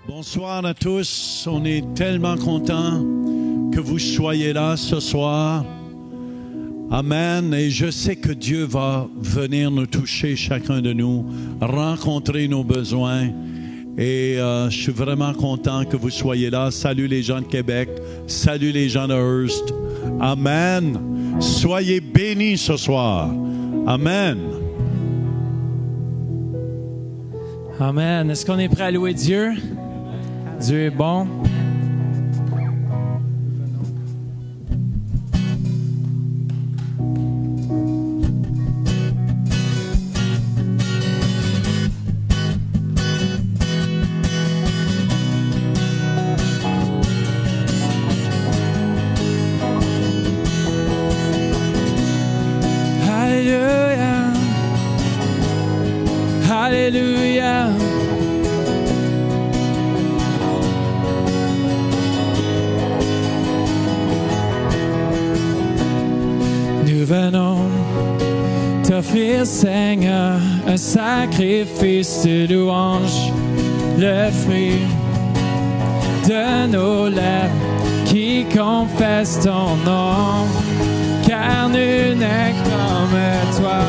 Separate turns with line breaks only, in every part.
Bonsoir à tous. On est tellement contents que vous soyez là ce soir. Amen. Et je sais que Dieu va venir nous toucher, chacun de nous, rencontrer nos besoins. Et je suis vraiment content que vous soyez là. Salut les gens de Québec. Salut les gens de Hearst. Amen. Soyez bénis ce soir. Amen.
Amen. Est-ce qu'on est prêt à louer Dieu? Dieu est bon. Alléluia. Alléluia. Nous venons t'offrir, Seigneur, un sacrifice de louange, le fruit de nos lèvres qui confessent ton nom, car nul n'est comme toi.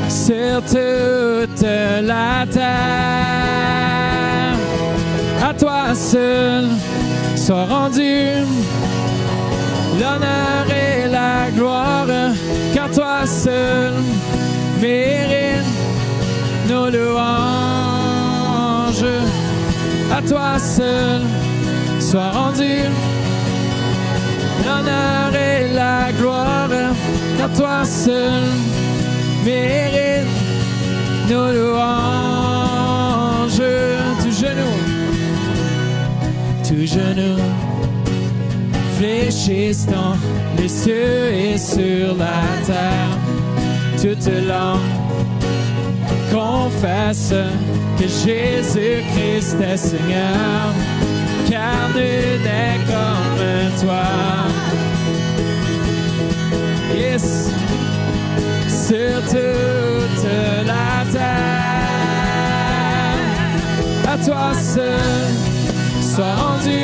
Sur toute la terre, à toi seul soit rendu l'honneur et la gloire, car toi seul mérite nos louanges. À toi seul soit rendu l'honneur et la gloire, car toi seul mérite nos louanges. Tout genou fléchisse dans les cieux et sur la terre. Toute langue confesse que Jésus-Christ est Seigneur, car nul n'est comme toi. Yes. Sur toute la terre, à toi seul soit rendu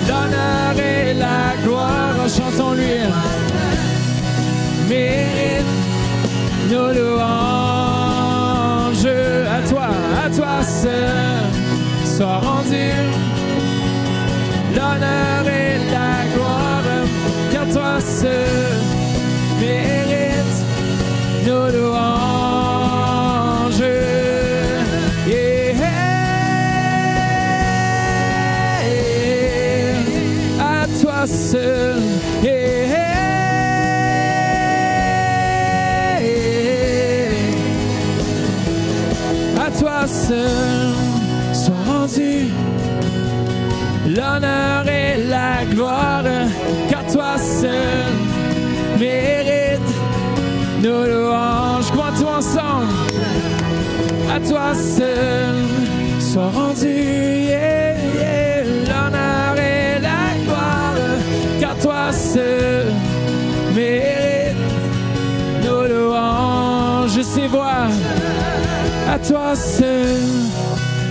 l'honneur et la gloire. Chantons-lui. Mérite nos louanges. À toi seul soit rendu l'honneur et la gloire, car toi seul mérite nos louanges. À toi seul. À toi seul soit rendu l'honneur et la gloire, car toi seul mérite nos louanges. Crois tout ensemble. À toi seul soit rendu l'honneur et la gloire, car toi seul mérite nos louanges. Ces voix. À toi seul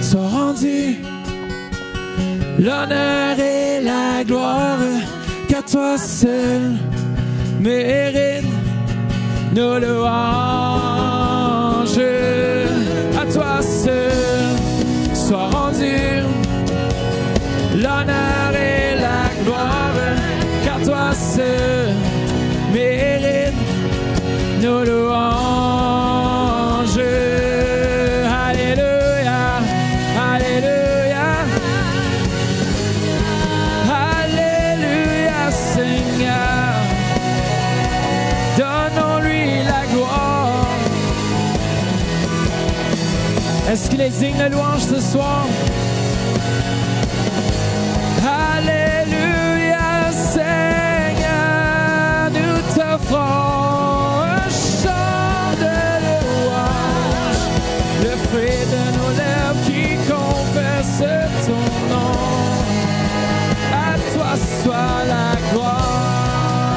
soit rendu l'honneur et la gloire, car toi seul mérite nos louanges. À toi seul soit rendu l'honneur et la gloire, car toi seul mérite nos louanges. Alléluia, alléluia, alléluia, Seigneur. Donnons-lui la gloire. Est-ce qu'il est digne de louange ce soir? Alléluia, Seigneur, nous t'offrons un chant de louange, le fruit de nos lèvres qui confesse ton nom. À toi soit la gloire,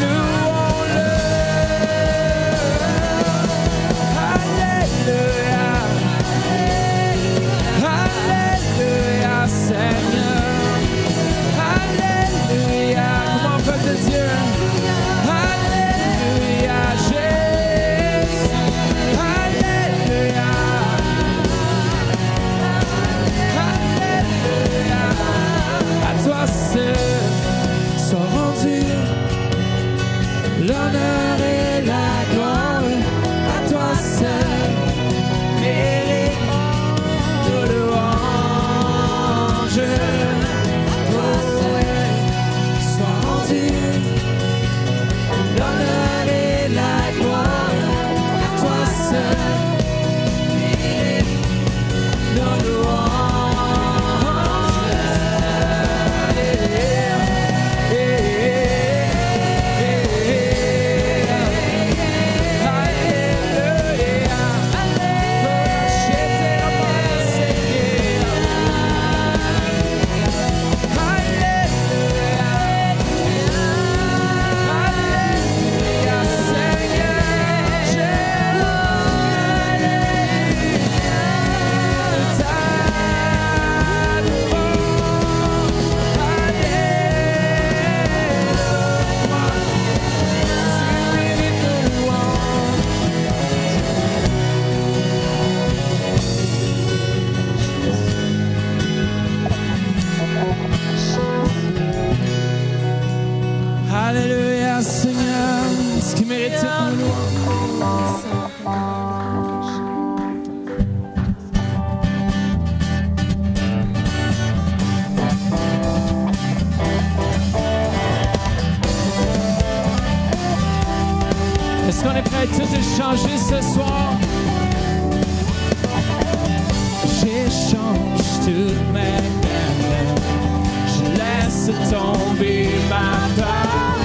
louons-le. ce soir. J'échange toutes mes peines, je laisse tomber ma peur,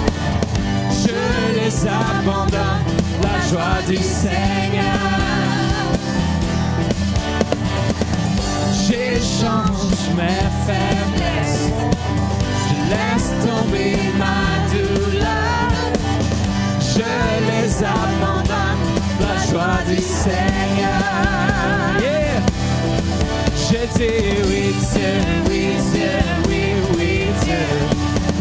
je les abandonne, la joie du Seigneur. J'échange mes faiblesses, je laisse tomber ma douleur, je les abandonne, la joie du Seigneur. Yeah. Je dis oui Dieu, oui Dieu, oui, oui Dieu,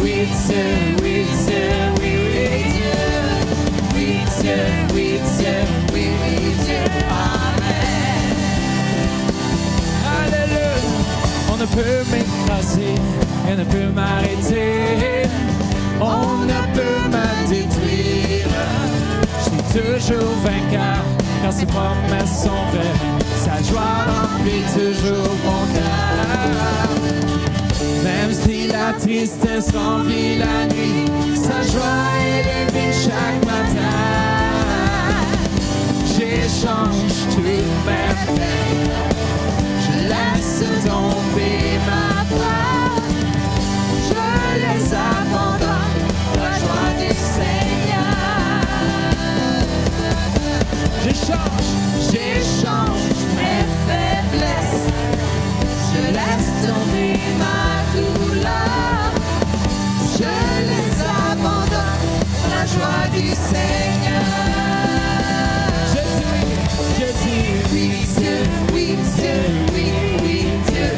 oui Dieu, oui Dieu, oui, oui Dieu, oui Dieu, oui Dieu, oui, oui Dieu, Amen. Alléluia. On ne peut m'écraser, rien ne peut m'arrêter, on ne peut me détruire. Je suis toujours vainqueur, car ses promesses sont vraies. Sa joie remplit toujours mon cœur. Même si la tristesse remplit la nuit, sa joie illumine chaque matin. J'échange toutes mes peines, je laisse tomber ma peur, je les abandonne, la joie du Seigneur. J'échange mes faiblesses, je laisse tomber ma douleur, je les abandonne, la joie du Seigneur. Je dis oui Dieu, oui Dieu, oui, oui Dieu,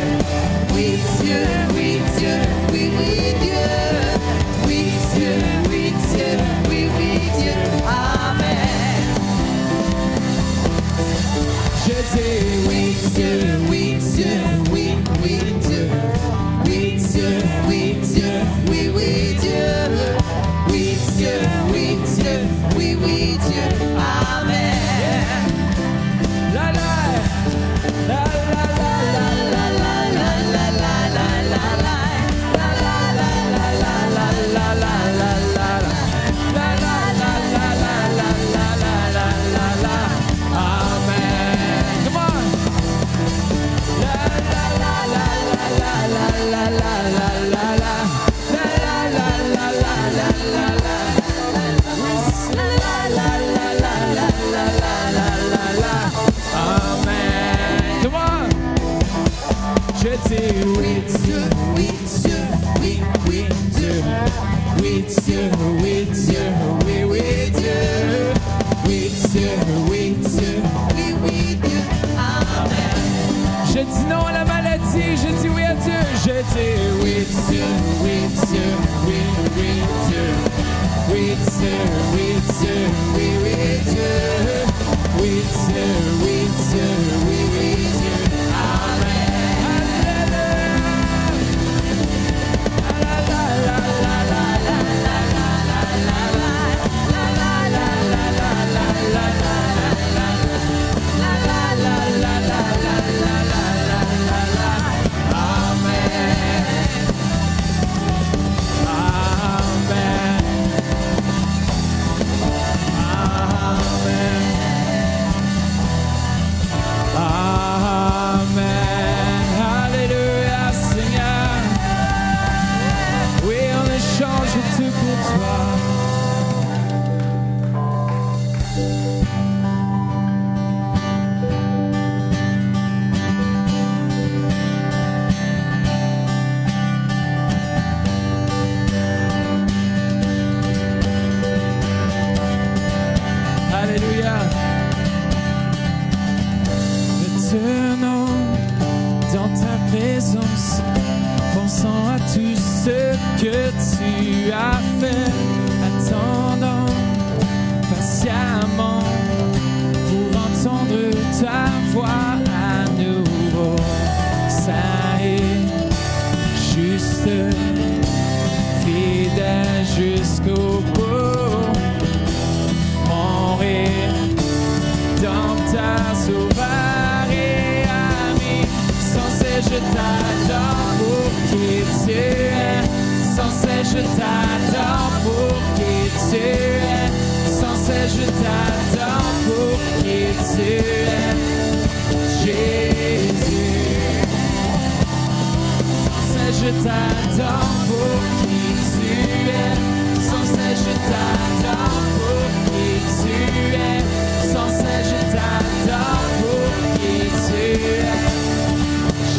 oui Dieu, oui Dieu, oui, oui Dieu, oui Dieu, oui Dieu, oui, oui Dieu, Amen. Je dis oui Dieu, oui Dieu, oui, oui Dieu, oui Dieu, oui Dieu, oui, oui Dieu, oui Dieu, oui Dieu, oui, oui Dieu, Amen. La la la la la la la la la la la la la. Je dis oui Dieu, oui Dieu, oui, oui Dieu, oui Dieu, oui Dieu, oui, oui Dieu, oui Dieu, oui Dieu, oui, oui Dieu, Amen. Je dis non à la maladie, je dis oui à Dieu, je dis oui Dieu, oui Dieu, oui, oui Dieu, oui Dieu, oui Dieu, oui, oui Dieu, oui Dieu, oui Dieu, oui, oui Dieu, Amen. Que tu as fait, attendant patiemment pour entendre ta voix à nouveau. Saint et juste, fidèle jusqu'au bout, mon rédempteur, sauveur et ami. Sans cesse je t'adore pour qui tu es. Sans cesse je t'adore pour qui tu es. Sans cesse je t'adore pour qui tu es, Jésus. Sans cesse je t'adore pour qui tu es, sans cesse je t'adore pour qui tu es, sans cesse je t'adore pour qui tu es,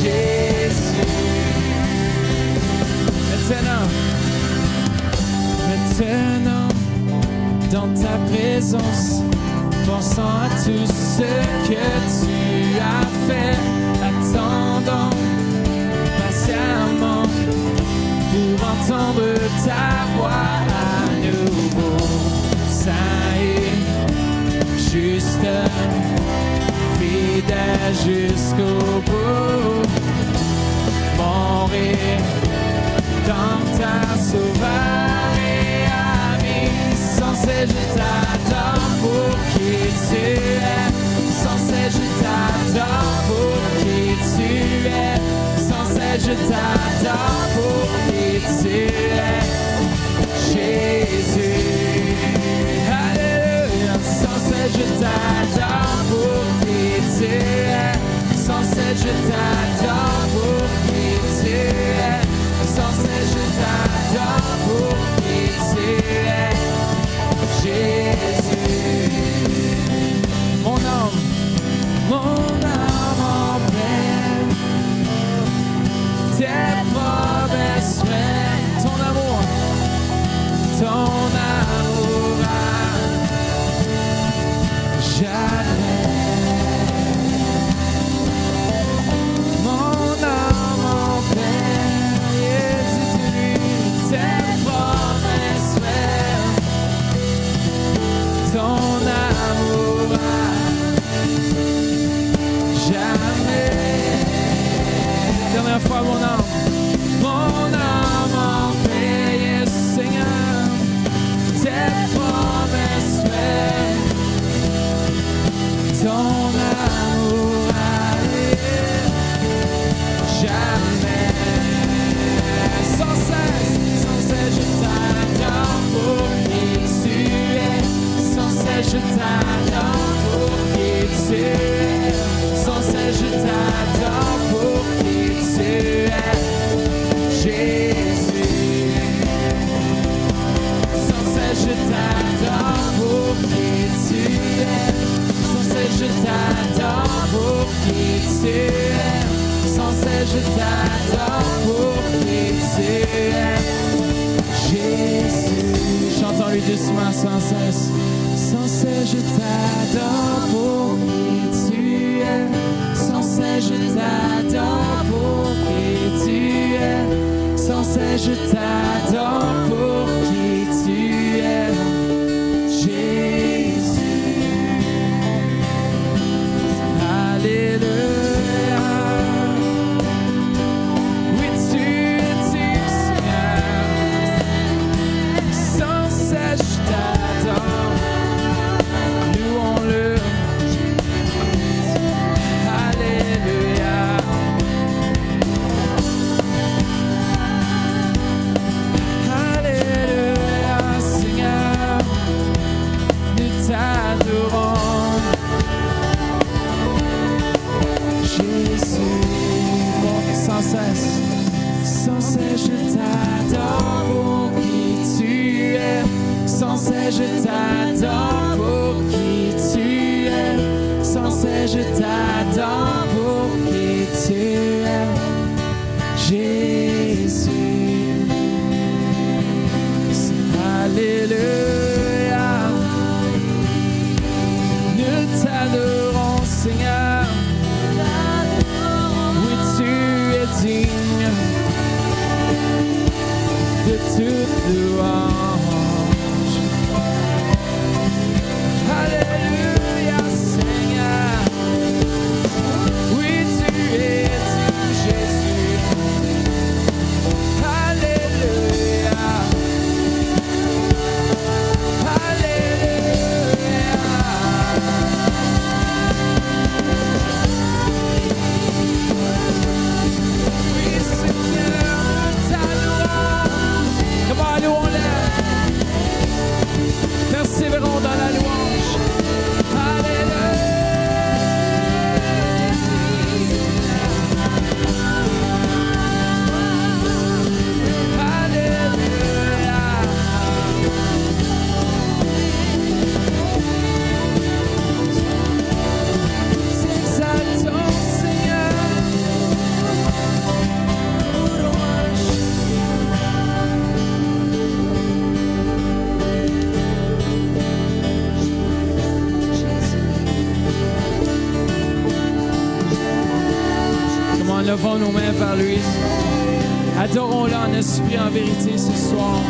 Jésus. Maintenant, dans ta présence, pensant à tout ce que tu as fait, attendant patiemment pour entendre ta voix à nouveau, saint et juste, fidèle jusqu'au bout, mon Rédempteur, Sauveur et ami, sans cesse je t'adore pour qui tu es, sans cesse je t'adore pour qui tu es, sans cesse je t'adore pour qui tu es, Jésus. Alléluia, sans cesse je t'adore pour qui tu es, sans cesse je t'adore pour qui tu es, sans cesse je t'adore pour qui tu es, Jésus. Mon âme en paix, tes promesses vraies, ton amour à jamais. Mon âme en paix, tes promesses vraies, ton amour à jamais. Dernière fois, mon âme en paix, Seigneur, tes promesses vraies, ton amour à jamais. Sans cesse je t'adore pour qui tu es, sans cesse je t'adore pour qui tu es, sans cesse je t'adore pour qui tu es, Jésus. Sans cesse je t'adore pour qui tu es, sans cesse je t'adore pour qui tu es, sans cesse je t'adore pour qui tu es, Jésus. Chantons-lui doucement, sans cesse. Sans cesse je t'adore pour qui tu es, sans cesse je t'adore pour qui tu es, sans cesse je t'adore pour qui tu es, Jésus. Alléluia. Oui, tu es digne, Seigneur. Sans cesse je t'adore. Louons-le. Alléluia. Alléluia, Seigneur. Nous t'adorons. Jésus, sans cesse je t'adore pour qui tu es, sans cesse je t'adore pour qui tu es, sans cesse je t'adore pour qui tu es, Jésus. Alléluia, nous t'adorons, Seigneur. Oui, tu es digne de toute louange. Alléluia, Seigneur. Oui, tu es digne, Jésus. Alléluia. Alléluia. Oui, Seigneur, nous t'adorons. Come on, louons-le. levant nos mains vers lui. Adorons-le en esprit, en vérité ce soir.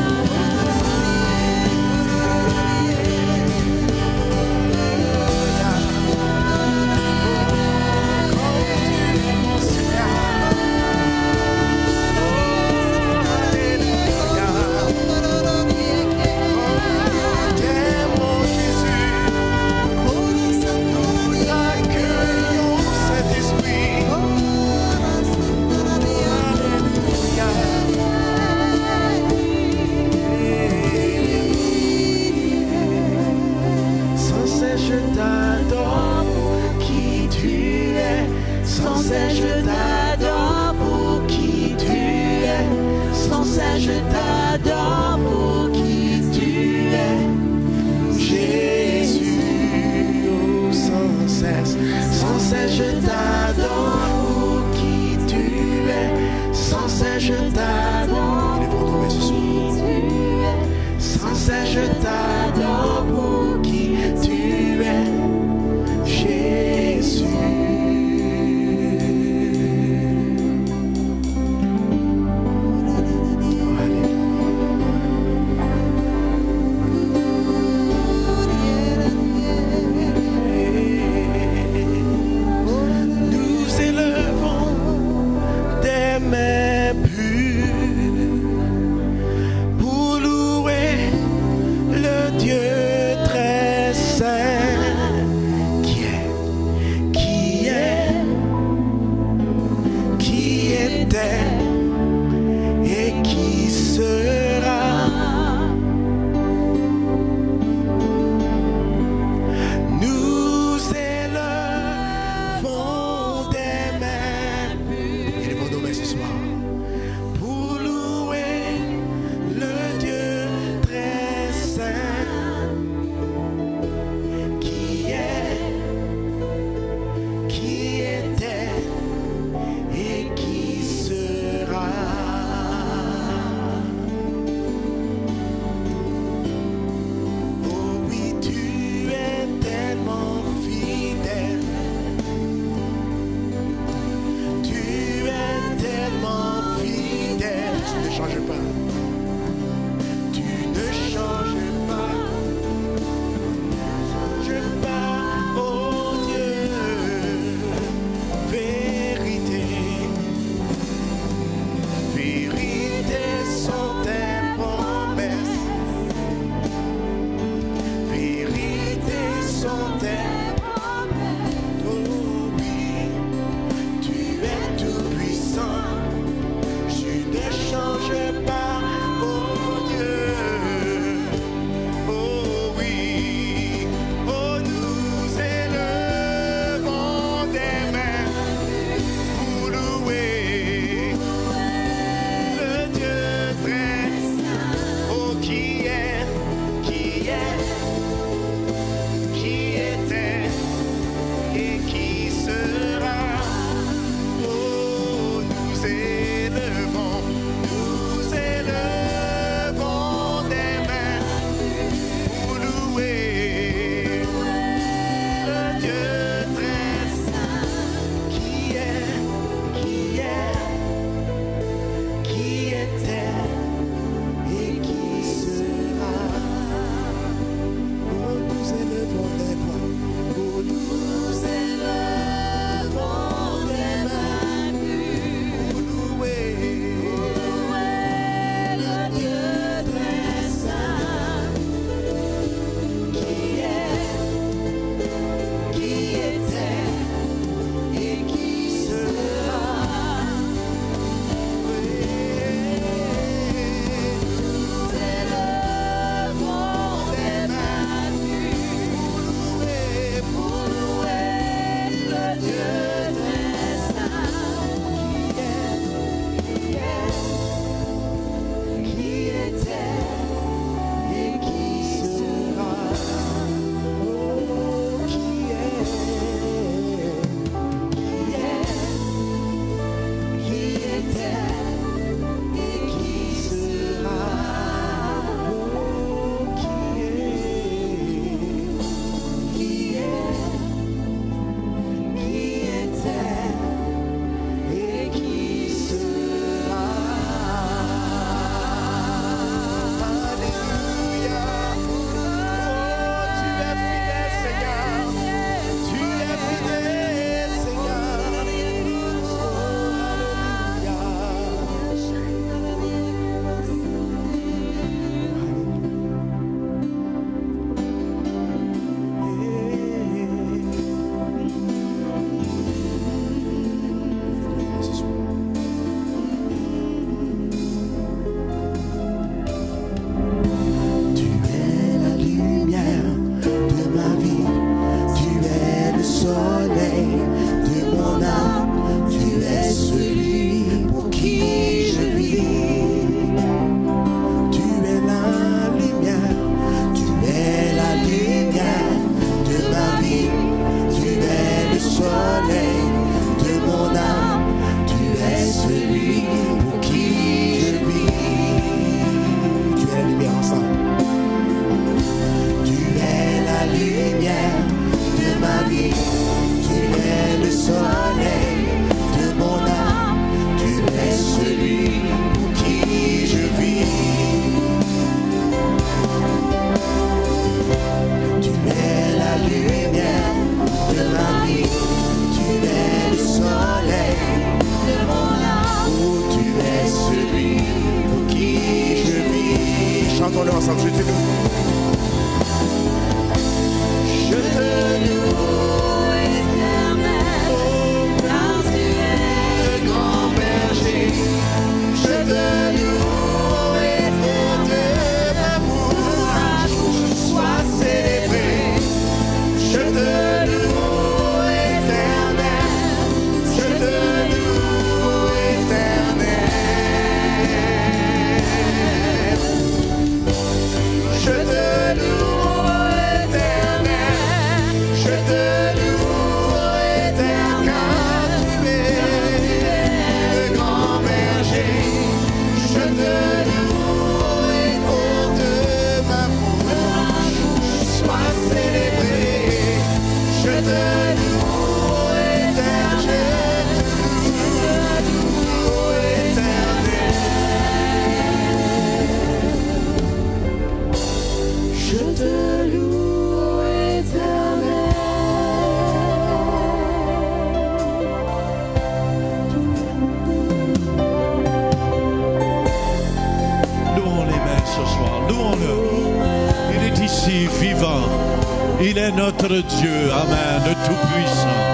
est notre Dieu. Amen. Le Tout-Puissant.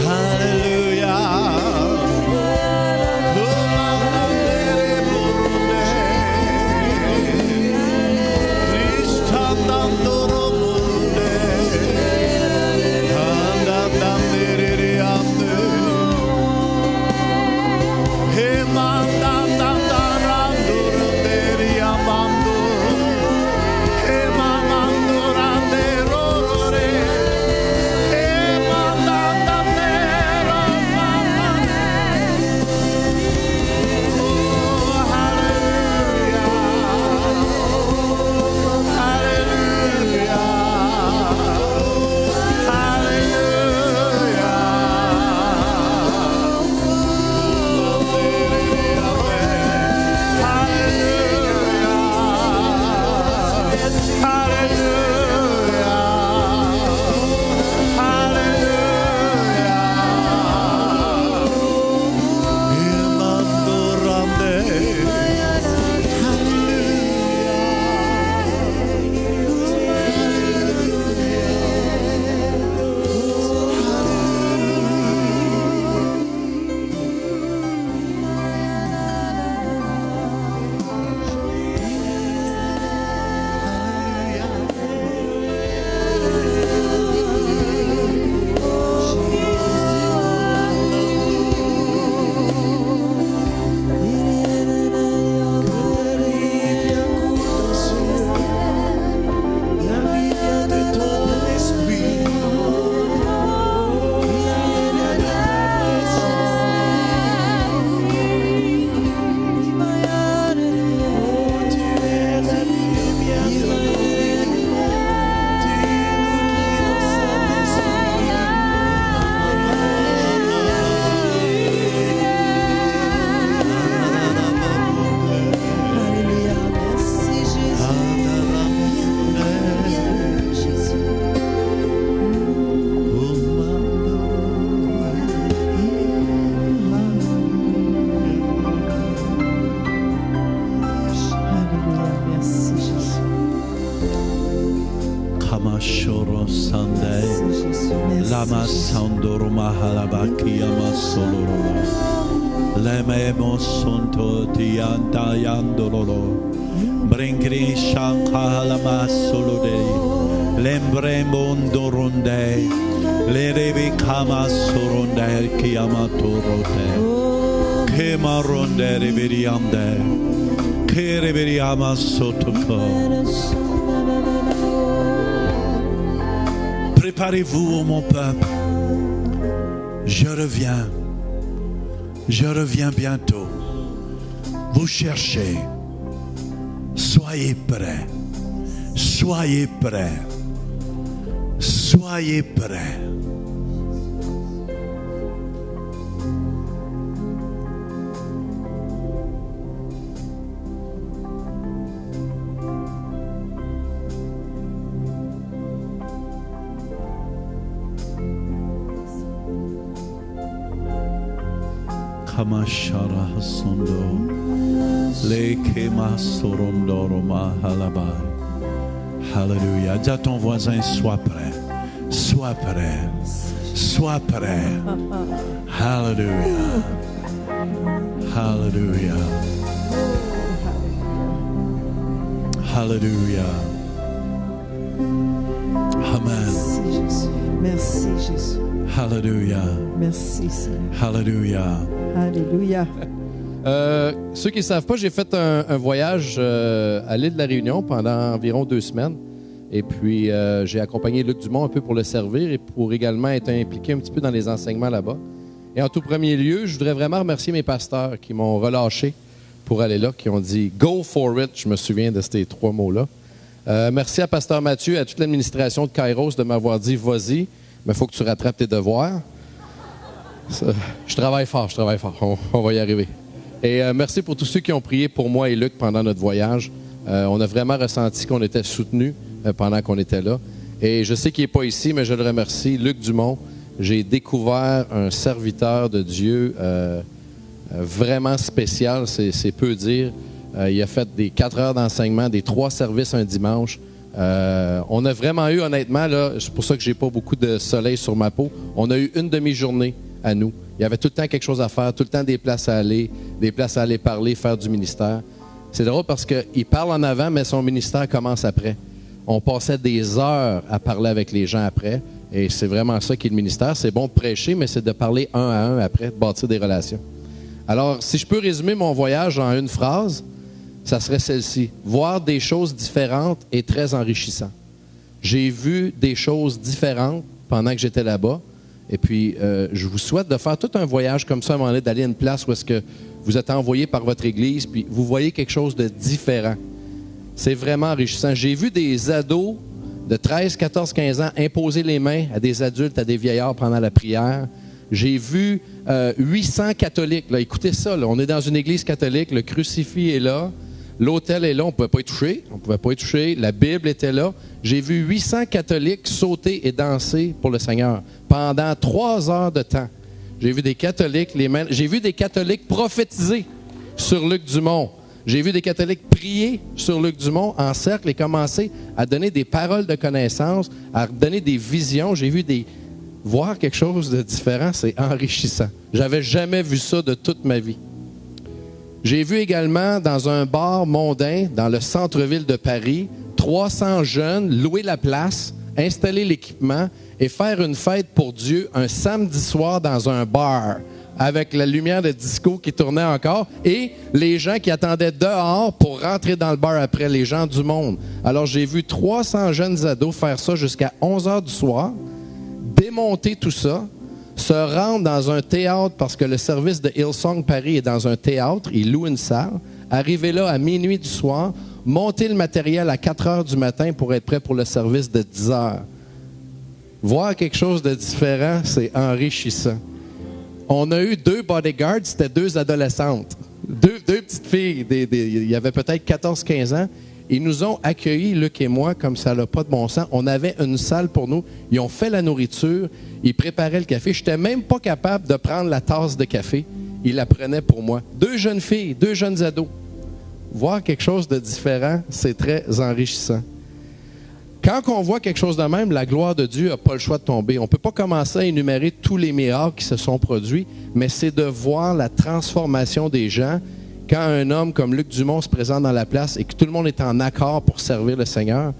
Alléluia. Kamashoro Sunday, Lama Sandoruma Halabaki Amasoloroma, Lememo Sunto Tianta Yandololo, Bringri Shankalama Solode, Lembremondorunde, Lerevi Kama Surunde, Kiamatorote, Kemaronde Riviriande, Kereviriama Sotoko. Préparez-vous, mon peuple. Je reviens bientôt. Vous cherchez. Soyez prêts. Soyez prêts. Soyez prêts. Kamashara Hasundo, Lekema Sorondoroma Halabai. Hallelujah. Dis à ton voisin, sois prêt. Sois prêt. Sois prêt. Hallelujah. Hallelujah. Hallelujah. Amen.
Merci Jésus.
Hallelujah.
Merci Seigneur.
Hallelujah.
Alléluia.
Ceux qui ne savent pas, j'ai fait un voyage à l'île de la Réunion pendant environ 2 semaines. Et puis, j'ai accompagné Luc Dumont un peu pour le servir et pour également être impliqué un petit peu dans les enseignements là-bas. Et en tout premier lieu, je voudrais vraiment remercier mes pasteurs qui m'ont relâché pour aller là, qui ont dit « Go for it ». Je me souviens de ces 3 mots-là. Merci à Pasteur Mathieu et à toute l'administration de Kairos de m'avoir dit « Vas-y, mais il faut que tu rattrapes tes devoirs ». Je travaille fort. On va y arriver. Et merci pour tous ceux qui ont prié pour moi et Luc pendant notre voyage. On a vraiment ressenti qu'on était soutenus pendant qu'on était là. Et je sais qu'il n'est pas ici, mais je le remercie. Luc Dumont, j'ai découvert un serviteur de Dieu vraiment spécial, c'est peu dire. Il a fait des 4 heures d'enseignement, des 3 services un dimanche. On a vraiment eu, honnêtement, là, c'est pour ça que j'ai pas beaucoup de soleil sur ma peau, on a eu une demi-journée à nous. Il y avait tout le temps quelque chose à faire, tout le temps des places à aller parler, faire du ministère. C'est drôle parce qu'il parle en avant, mais son ministère commence après. On passait des heures à parler avec les gens après, et c'est vraiment ça qui est le ministère. C'est bon de prêcher, mais c'est de parler un à un après, de bâtir des relations. Alors, si je peux résumer mon voyage en une phrase, ça serait celle-ci. Voir des choses différentes est très enrichissant. J'ai vu des choses différentes pendant que j'étais là-bas. Et puis, je vous souhaite de faire tout un voyage comme ça, à un moment donné, d'aller à une place où est-ce que vous êtes envoyé par votre Église, puis vous voyez quelque chose de différent. C'est vraiment enrichissant. J'ai vu des ados de 13, 14, 15 ans imposer les mains à des adultes, à des vieillards pendant la prière. J'ai vu 800 catholiques. Là, écoutez ça, là, on est dans une église catholique, le crucifix est là, l'autel est là, on ne pouvait pas y toucher, la Bible était là. J'ai vu 800 catholiques sauter et danser pour le Seigneur pendant 3 heures de temps. J'ai vu des catholiques, j'ai vu des catholiques prophétiser sur Luc Dumont. J'ai vu des catholiques prier sur Luc Dumont en cercle et commencer à donner des paroles de connaissance, à donner des visions. J'ai vu voir quelque chose de différent, c'est enrichissant. J'avais jamais vu ça de toute ma vie. J'ai vu également dans un bar mondain, dans le centre-ville de Paris, 300 jeunes louer la place, installer l'équipement et faire une fête pour Dieu un samedi soir dans un bar avec la lumière de disco qui tournait encore et les gens qui attendaient dehors pour rentrer dans le bar après, les gens du monde. Alors j'ai vu 300 jeunes ados faire ça jusqu'à 11 heures du soir, démonter tout ça, se rendre dans un théâtre parce que le service de Hillsong Paris est dans un théâtre, ils louent une salle, arriver là à minuit du soir, monter le matériel à 4 heures du matin pour être prêt pour le service de 10 heures. Voir quelque chose de différent, c'est enrichissant. On a eu 2 bodyguards, c'était 2 adolescentes, deux petites filles, il y avait peut-être 14-15 ans. Ils nous ont accueillis, Luc et moi, comme ça n'a pas de bon sens. On avait une salle pour nous. Ils ont fait la nourriture. Ils préparaient le café. Je n'étais même pas capable de prendre la tasse de café. Ils la prenaient pour moi. 2 jeunes filles, 2 jeunes ados. Voir quelque chose de différent, c'est très enrichissant. Quand on voit quelque chose de même, la gloire de Dieu n'a pas le choix de tomber. On ne peut pas commencer à énumérer tous les miracles qui se sont produits, mais c'est de voir la transformation des gens. Quand un homme comme Luc Dumont se présente dans la place et que tout le monde est en accord pour servir le Seigneur,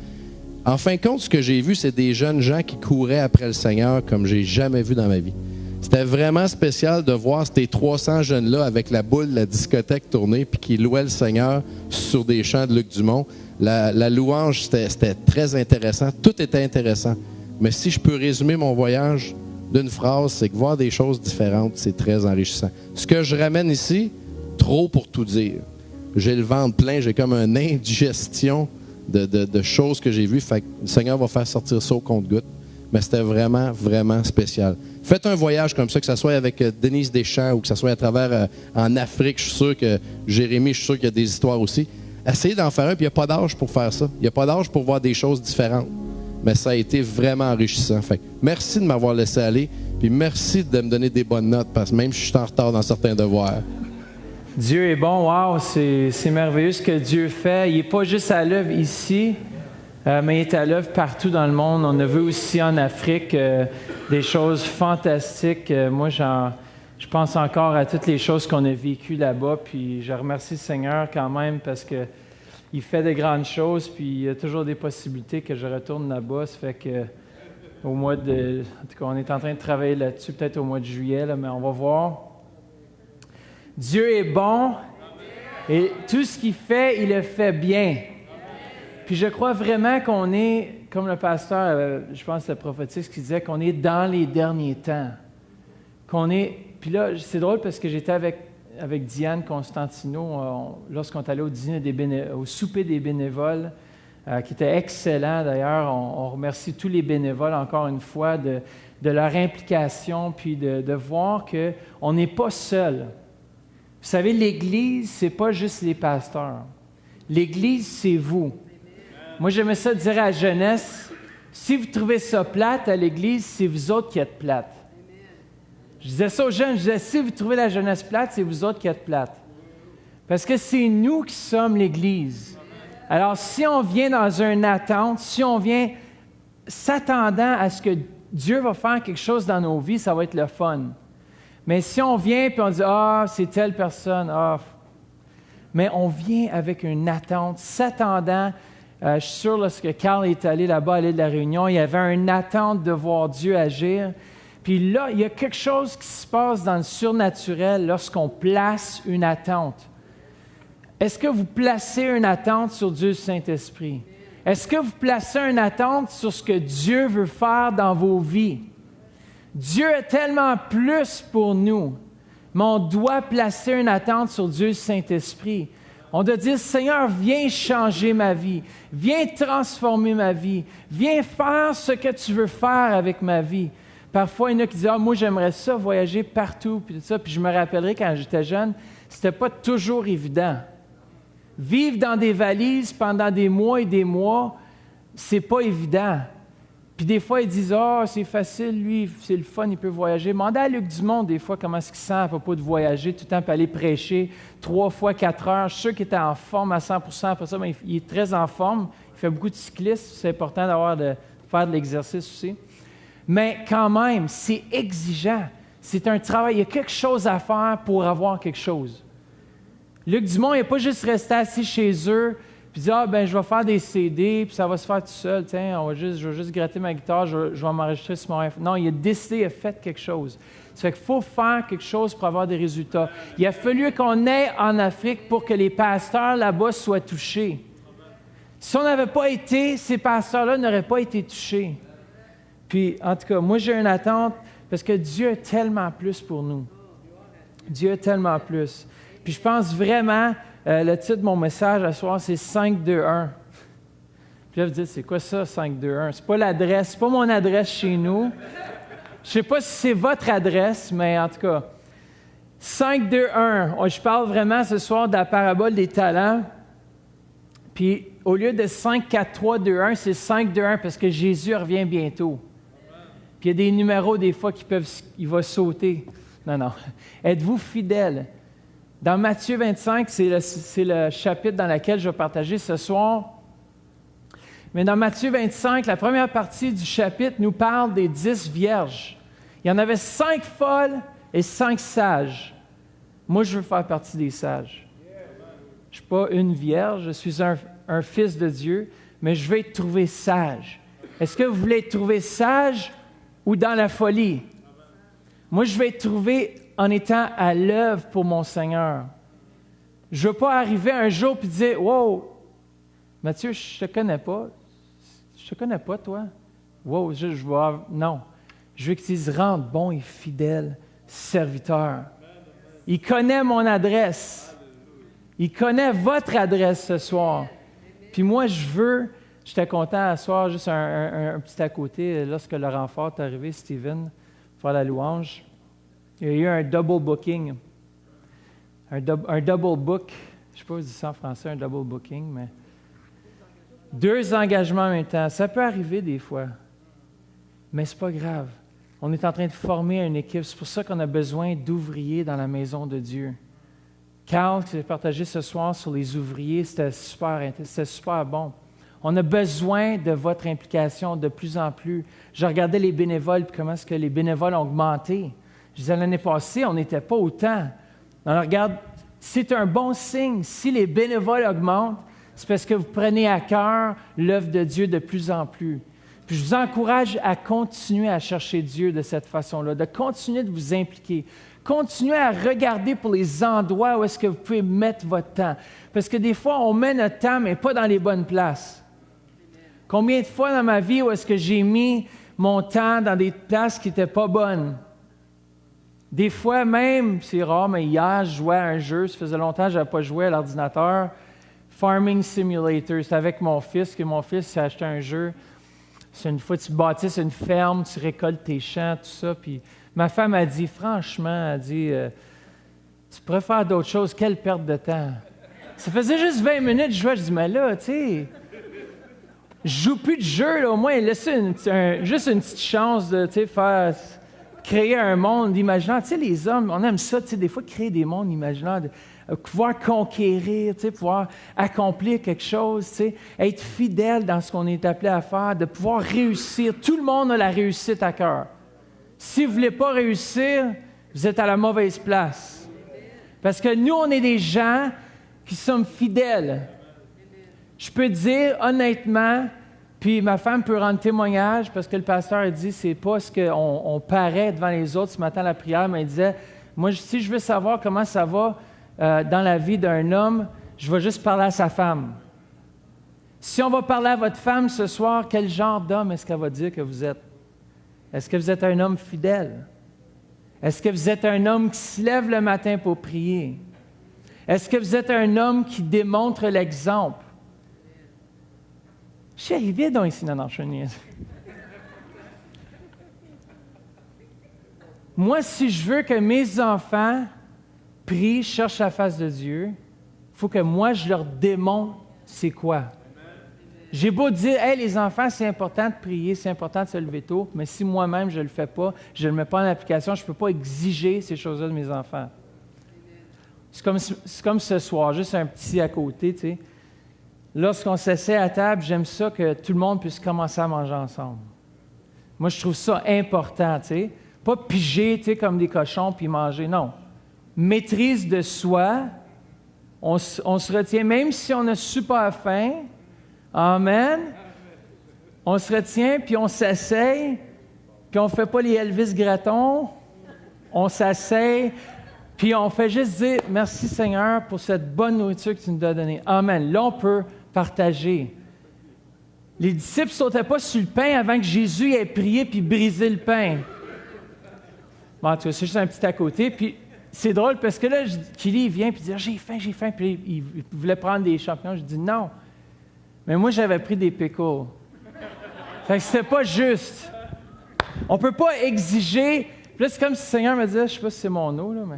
en fin de compte, ce que j'ai vu, c'est des jeunes gens qui couraient après le Seigneur comme j'ai jamais vu dans ma vie. C'était vraiment spécial de voir ces 300 jeunes-là avec la boule de la discothèque tournée puis qui louaient le Seigneur sur des chants de Luc Dumont. La louange, c'était très intéressant. Tout était intéressant. Mais si je peux résumer mon voyage d'une phrase, c'est que voir des choses différentes, c'est très enrichissant. Ce que je ramène ici, trop pour tout dire. J'ai le ventre plein, j'ai comme une indigestion de choses que j'ai vues. Fait que le Seigneur va faire sortir ça au compte-gouttes. Mais c'était vraiment, vraiment spécial. Faites un voyage comme ça, que ce soit avec Denise Deschamps ou que ce soit à travers en Afrique. Je suis sûr que Jérémy, je suis sûr qu'il y a des histoires aussi. Essayez d'en faire un, puis il n'y a pas d'âge pour faire ça. Il n'y a pas d'âge pour voir des choses différentes. Mais ça a été vraiment enrichissant. Fait que merci de m'avoir laissé aller, puis merci de me donner des bonnes notes, parce que même si je suis en retard dans certains devoirs.
Dieu est bon, wow, c'est merveilleux ce que Dieu fait. Il n'est pas juste à l'œuvre ici, mais il est à l'œuvre partout dans le monde. On a vu aussi en Afrique des choses fantastiques. Moi, je pense encore à toutes les choses qu'on a vécues là-bas, puis je remercie le Seigneur quand même parce que il fait de grandes choses, puis il y a toujours des possibilités que je retourne là-bas. Ça fait que en tout cas, on est en train de travailler là-dessus, peut-être au mois de juillet, là, mais on va voir. Dieu est bon et tout ce qu'il fait, il le fait bien. Puis je crois vraiment qu'on est, comme le pasteur, je pense le prophétiste qui disait qu'on est dans les derniers temps. Puis là, c'est drôle parce que j'étais avec Diane Constantino lorsqu'on est allé au souper des bénévoles, qui était excellent d'ailleurs. On remercie tous les bénévoles encore une fois de leur implication, puis de voir qu'on n'est pas seul. Vous savez, l'Église, c'est pas juste les pasteurs. L'Église, c'est vous. Moi, j'aimais ça dire à la jeunesse, si vous trouvez ça plate à l'Église, c'est vous autres qui êtes plates. Je disais ça aux jeunes, je disais, si vous trouvez la jeunesse plate, c'est vous autres qui êtes plates. Parce que c'est nous qui sommes l'Église. Alors, si on vient dans une attente, si on vient s'attendant à ce que Dieu va faire quelque chose dans nos vies, ça va être le fun. Mais si on vient et on dit « Ah, c'est telle personne, ah... » Mais on vient avec une attente, s'attendant. Je suis sûr, lorsque Carl est allé là-bas à l'île de la Réunion, il y avait une attente de voir Dieu agir. Puis là, il y a quelque chose qui se passe dans le surnaturel lorsqu'on place une attente. Est-ce que vous placez une attente sur Dieu le Saint-Esprit? Est-ce que vous placez une attente sur ce que Dieu veut faire dans vos vies? Dieu est tellement plus pour nous, mais on doit placer une attente sur Dieu le Saint-Esprit. On doit dire, Seigneur, viens changer ma vie, viens transformer ma vie, viens faire ce que tu veux faire avec ma vie. Parfois, il y en a qui disent, moi j'aimerais ça, voyager partout, puis tout ça. Puis je me rappellerai quand j'étais jeune, c'était pas toujours évident. Vivre dans des valises pendant des mois et des mois, c'est pas évident. Puis des fois, ils disent, c'est facile, lui, c'est le fun, il peut voyager. Demandez à Luc Dumont, des fois, comment est-ce qu'il sent à propos de voyager, tout le temps, puis aller prêcher 3 fois 4 heures. Je suis sûr qu'il était en forme à 100% après ça, mais il est très en forme. Il fait beaucoup de cyclisme, c'est important de faire de l'exercice aussi. Mais quand même, c'est exigeant. C'est un travail, il y a quelque chose à faire pour avoir quelque chose. Luc Dumont, il n'est pas juste resté assis chez eux, puis dit, je vais faire des CD, puis ça va se faire tout seul. Tiens, je vais juste gratter ma guitare, je vais m'enregistrer sur mon iPhone. Non, il a décidé, il a fait quelque chose. Ça fait qu'il faut faire quelque chose pour avoir des résultats. Il a fallu qu'on aille en Afrique pour que les pasteurs là-bas soient touchés. Si on n'avait pas été, ces pasteurs-là n'auraient pas été touchés. Puis, en tout cas, moi, j'ai une attente parce que Dieu a tellement plus pour nous. Dieu a tellement plus. Puis, je pense vraiment... le titre de mon message à ce soir, c'est 5-2-1. Puis là, vous dites, c'est quoi ça, 5-2-1? C'est pas l'adresse, c'est pas mon adresse chez nous. Je sais pas si c'est votre adresse, mais en tout cas, 5-2-1. Je parle vraiment ce soir de la parabole des talents. Puis, au lieu de 5-4-3-2-1, c'est 5-2-1 parce que Jésus revient bientôt. Puis, il y a des numéros, des fois, il va sauter. Non. Êtes-vous fidèles? Dans Matthieu 25, c'est le chapitre dans lequel je vais partager ce soir. Mais dans Matthieu 25, la première partie du chapitre nous parle des 10 vierges. Il y en avait 5 folles et 5 sages. Moi, je veux faire partie des sages. Je ne suis pas une vierge, je suis un fils de Dieu, mais je vais être trouvé sage. Est-ce que vous voulez être trouvé sage ou dans la folie? Moi, je vais être trouvé en étant à l'œuvre pour mon Seigneur. Je ne veux pas arriver un jour et dire « Wow, Mathieu, je ne te connais pas. Je ne te connais pas, toi. Wow, non. Je veux que tu dises « Rende bon et fidèle serviteur. » Il connaît mon adresse. Il connaît votre adresse ce soir. Puis moi, j'étais content à soir, juste un petit à côté, lorsque le renfort est arrivé, Steven, pour faire la louange. Il y a eu un double booking. Un double book. Je ne sais pas si je dis ça en français, un double booking, mais 2 engagements en même temps. Ça peut arriver des fois, mais ce n'est pas grave. On est en train de former une équipe. C'est pour ça qu'on a besoin d'ouvriers dans la maison de Dieu. Carl, qui s'est partagé ce soir sur les ouvriers, c'était super bon. On a besoin de votre implication de plus en plus. Je regardais les bénévoles, puis comment est-ce que les bénévoles ont augmenté. Je disais, l'année passée, on n'était pas autant. Alors, regarde, c'est un bon signe. Si les bénévoles augmentent, c'est parce que vous prenez à cœur l'œuvre de Dieu de plus en plus. Puis, je vous encourage à continuer à chercher Dieu de cette façon-là, de continuer de vous impliquer. Continuez à regarder pour les endroits où est-ce que vous pouvez mettre votre temps. Parce que des fois, on met notre temps, mais pas dans les bonnes places. Combien de fois dans ma vie où est-ce que j'ai mis mon temps dans des places qui n'étaient pas bonnes? Des fois même, c'est rare, mais hier, je jouais à un jeu, ça faisait longtemps que je n'avais pas joué à l'ordinateur, Farming Simulator. C'est avec mon fils, que mon fils s'est acheté un jeu. C'est une fois que tu bâtisses une ferme, tu récoltes tes champs, tout ça. Puis ma femme a dit, franchement, tu pourrais faire d'autres choses, quelle perte de temps. Ça faisait juste 20 minutes que je jouais, je dis, mais là, tu sais, je joue plus de jeu, là, au moins, laissez juste une petite chance de, tu sais, créer un monde imaginaire. Tu sais, les hommes, on aime ça, tu sais, des fois, créer des mondes imaginaires. pouvoir conquérir, pouvoir accomplir quelque chose, être fidèle dans ce qu'on est appelé à faire, de pouvoir réussir. Tout le monde a la réussite à cœur. Si vous ne voulez pas réussir, vous êtes à la mauvaise place. Parce que nous, on est des gens qui sommes fidèles. Je peux dire honnêtement, puis ma femme peut rendre témoignage parce que le pasteur a dit, c'est pas ce qu'on paraît devant les autres ce matin à la prière, mais il disait, moi, si je veux savoir comment ça va dans la vie d'un homme, je vais juste parler à sa femme. Si on va parler à votre femme ce soir, quel genre d'homme est-ce qu'elle va dire que vous êtes? Est-ce que vous êtes un homme fidèle? Est-ce que vous êtes un homme qui se lève le matin pour prier? Est-ce que vous êtes un homme qui démontre l'exemple? Chérie, viens donc ici, non, chenille. Moi, si je veux que mes enfants prient, cherchent la face de Dieu, il faut que moi, je leur démontre c'est quoi. J'ai beau dire, « Hey, les enfants, c'est important de prier, c'est important de se lever tôt, mais si moi-même, je ne le fais pas, je ne le mets pas en application, je ne peux pas exiger ces choses-là de mes enfants. » C'est comme ce soir, juste un petit à côté, tu sais. Lorsqu'on s'essaie à table, j'aime ça que tout le monde puisse commencer à manger ensemble. Moi, je trouve ça important, tu sais. Pas piger, tu sais, comme des cochons, puis manger, non. Maîtrise de soi, on se retient, même si on a super faim. Amen. On se retient, puis on s'essaye, puis on ne fait pas les Elvis Gratton. On s'essaye, puis on fait juste dire « Merci Seigneur pour cette bonne nourriture que tu nous as donnée. » Amen. Là, on peut partager. Les disciples ne sautaient pas sur le pain avant que Jésus ait prié puis brisé le pain. Bon, en tout cas, c'est juste un petit à côté. Puis c'est drôle parce que là, Kili vient puis dit « J'ai faim, j'ai faim. » Puis il voulait prendre des champignons. Je dis « Non. » Mais moi, j'avais pris des pickles. Fait que c'était pas juste. On peut pas exiger. Puis là, c'est comme si le Seigneur me disait, je sais pas si c'est mon eau, là, mais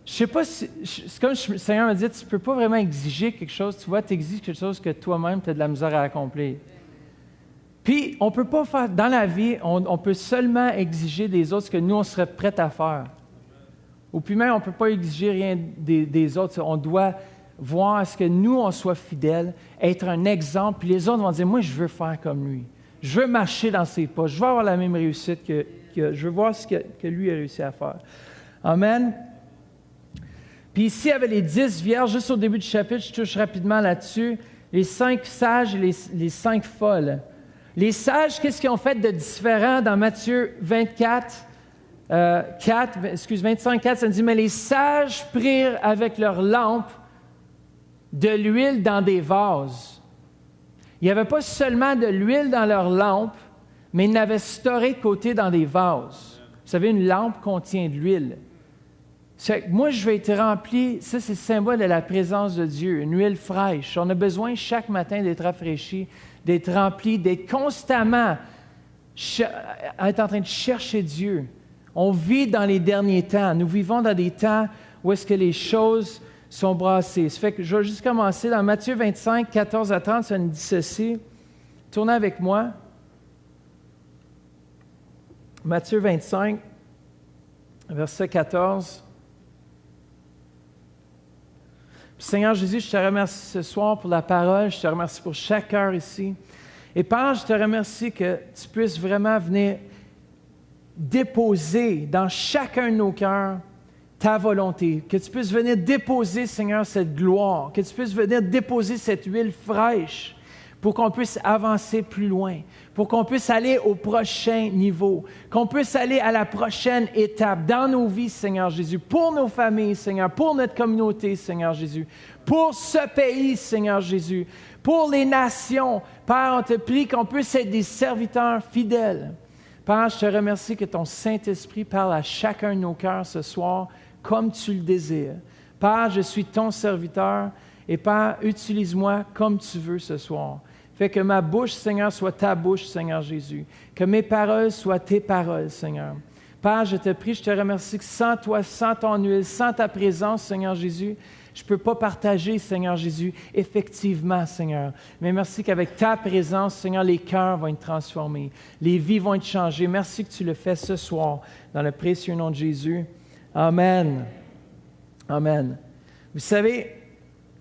je sais pas si. C'est comme si le Seigneur me disait, tu peux pas vraiment exiger quelque chose. Tu vois, tu exiges quelque chose que toi-même, tu as de la misère à accomplir. Puis, on peut pas faire. Dans la vie, on peut seulement exiger des autres ce que nous, on serait prêts à faire. Ou puis même, on peut pas exiger rien des autres. On doit voir à ce que nous, on soit fidèles, être un exemple, puis les autres vont dire, moi, je veux faire comme lui. Je veux marcher dans ses pas. Je veux avoir la même réussite que je veux voir ce que lui a réussi à faire. Amen. Puis ici, il y avait les 10 vierges, juste au début du chapitre, je touche rapidement là-dessus, les 5 sages et les 5 folles. Les sages, qu'est-ce qu'ils ont fait de différent dans Matthieu 25, 4, ça dit, mais les sages prirent avec leurs lampes de l'huile dans des vases. Il n'y avait pas seulement de l'huile dans leurs lampes, mais ils l'avaient storé de côté dans des vases. Vous savez, une lampe contient de l'huile. Moi, je vais être rempli, ça c'est le symbole de la présence de Dieu, une huile fraîche. On a besoin chaque matin d'être rafraîchi, d'être rempli, d'être constamment être en train de chercher Dieu. On vit dans les derniers temps. Nous vivons dans des temps où est-ce que les choses sont brassées. Ça fait que je vais juste commencer dans Matthieu 25, 14 à 30, ça nous dit ceci. Tournez avec moi. Matthieu 25, verset 14. Puis, Seigneur Jésus, je te remercie ce soir pour la parole, je te remercie pour chaque cœur ici. Et Père, je te remercie que tu puisses vraiment venir déposer dans chacun de nos cœurs ta volonté, que tu puisses venir déposer, Seigneur, cette gloire, que tu puisses venir déposer cette huile fraîche pour qu'on puisse avancer plus loin, pour qu'on puisse aller au prochain niveau, qu'on puisse aller à la prochaine étape dans nos vies, Seigneur Jésus, pour nos familles, Seigneur, pour notre communauté, Seigneur Jésus, pour ce pays, Seigneur Jésus, pour les nations. Père, on te prie qu'on puisse être des serviteurs fidèles. Père, je te remercie que ton Saint-Esprit parle à chacun de nos cœurs ce soir comme tu le désires. Père, je suis ton serviteur et Père, utilise-moi comme tu veux ce soir. Fais que ma bouche, Seigneur, soit ta bouche, Seigneur Jésus. Que mes paroles soient tes paroles, Seigneur. Père, je te prie, je te remercie que sans toi, sans ton huile, sans ta présence, Seigneur Jésus, je ne peux pas partager, Seigneur Jésus, effectivement, Seigneur. Mais merci qu'avec ta présence, Seigneur, les cœurs vont être transformés. Les vies vont être changées. Merci que tu le fais ce soir, dans le précieux nom de Jésus. Amen. Amen. Vous savez,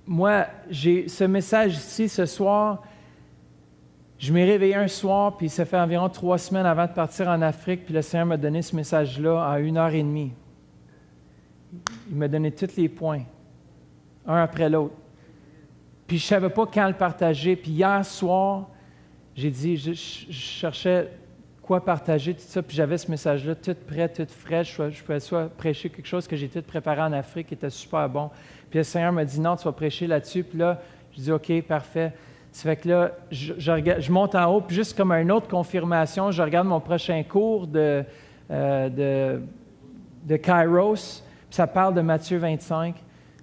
moi, j'ai ce message ici ce soir. Je m'ai réveillé un soir, puis ça fait environ 3 semaines avant de partir en Afrique, puis le Seigneur m'a donné ce message-là à 1h30. Il m'a donné tous les points, un après l'autre. Puis je ne savais pas quand le partager. Puis hier soir, j'ai dit, je cherchais quoi partager, tout ça, puis j'avais ce message-là tout prêt, tout frais. Je pouvais soit prêcher quelque chose que j'ai tout préparé en Afrique, qui était super bon. Puis le Seigneur m'a dit, non, tu vas prêcher là-dessus. Puis là, je dis, OK, parfait. Ça fait que là, je monte en haut, puis juste comme une autre confirmation, je regarde mon prochain cours de Kairos, puis ça parle de Matthieu 25.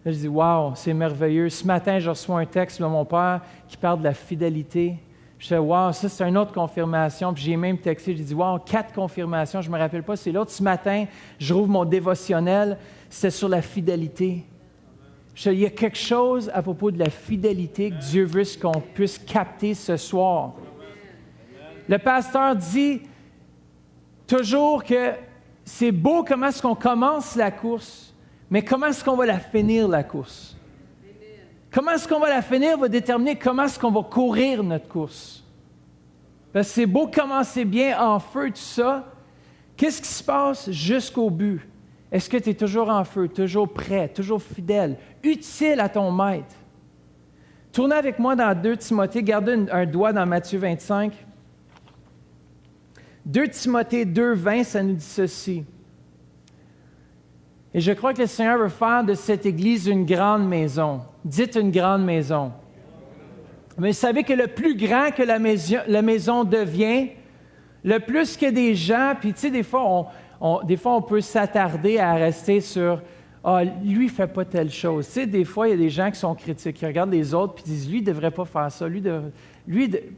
Là, je dis, wow, c'est merveilleux. Ce matin, je reçois un texte de mon père qui parle de la fidélité. Je dis, wow, ça, c'est une autre confirmation. Puis j'ai même texté, j'ai dit, wow, 4 confirmations, je ne me rappelle pas, c'est l'autre. Ce matin, je rouvre mon dévotionnel, c'était sur la fidélité. Il y a quelque chose à propos de la fidélité que Dieu veut qu'on puisse capter ce soir. Le pasteur dit toujours que c'est beau comment est-ce qu'on commence la course, mais comment est-ce qu'on va la finir, la course? Comment est-ce qu'on va la finir va déterminer comment est-ce qu'on va courir notre course. Parce que c'est beau commencer bien en feu, tout ça. Qu'est-ce qui se passe jusqu'au but? Est-ce que tu es toujours en feu, toujours prêt, toujours fidèle, utile à ton maître? Tournez avec moi dans 2 Timothée, gardez un doigt dans Matthieu 25. 2 Timothée 2,20, ça nous dit ceci. Et je crois que le Seigneur veut faire de cette Église une grande maison. Dites une grande maison. Mais vous savez que le plus grand que la maison devient, le plus que des gens, puis tu sais, des fois, on peut s'attarder à rester sur « Ah, lui, il ne fait pas telle chose. » Tu sais, des fois, il y a des gens qui sont critiques, qui regardent les autres et disent « Lui, il ne devrait pas faire ça.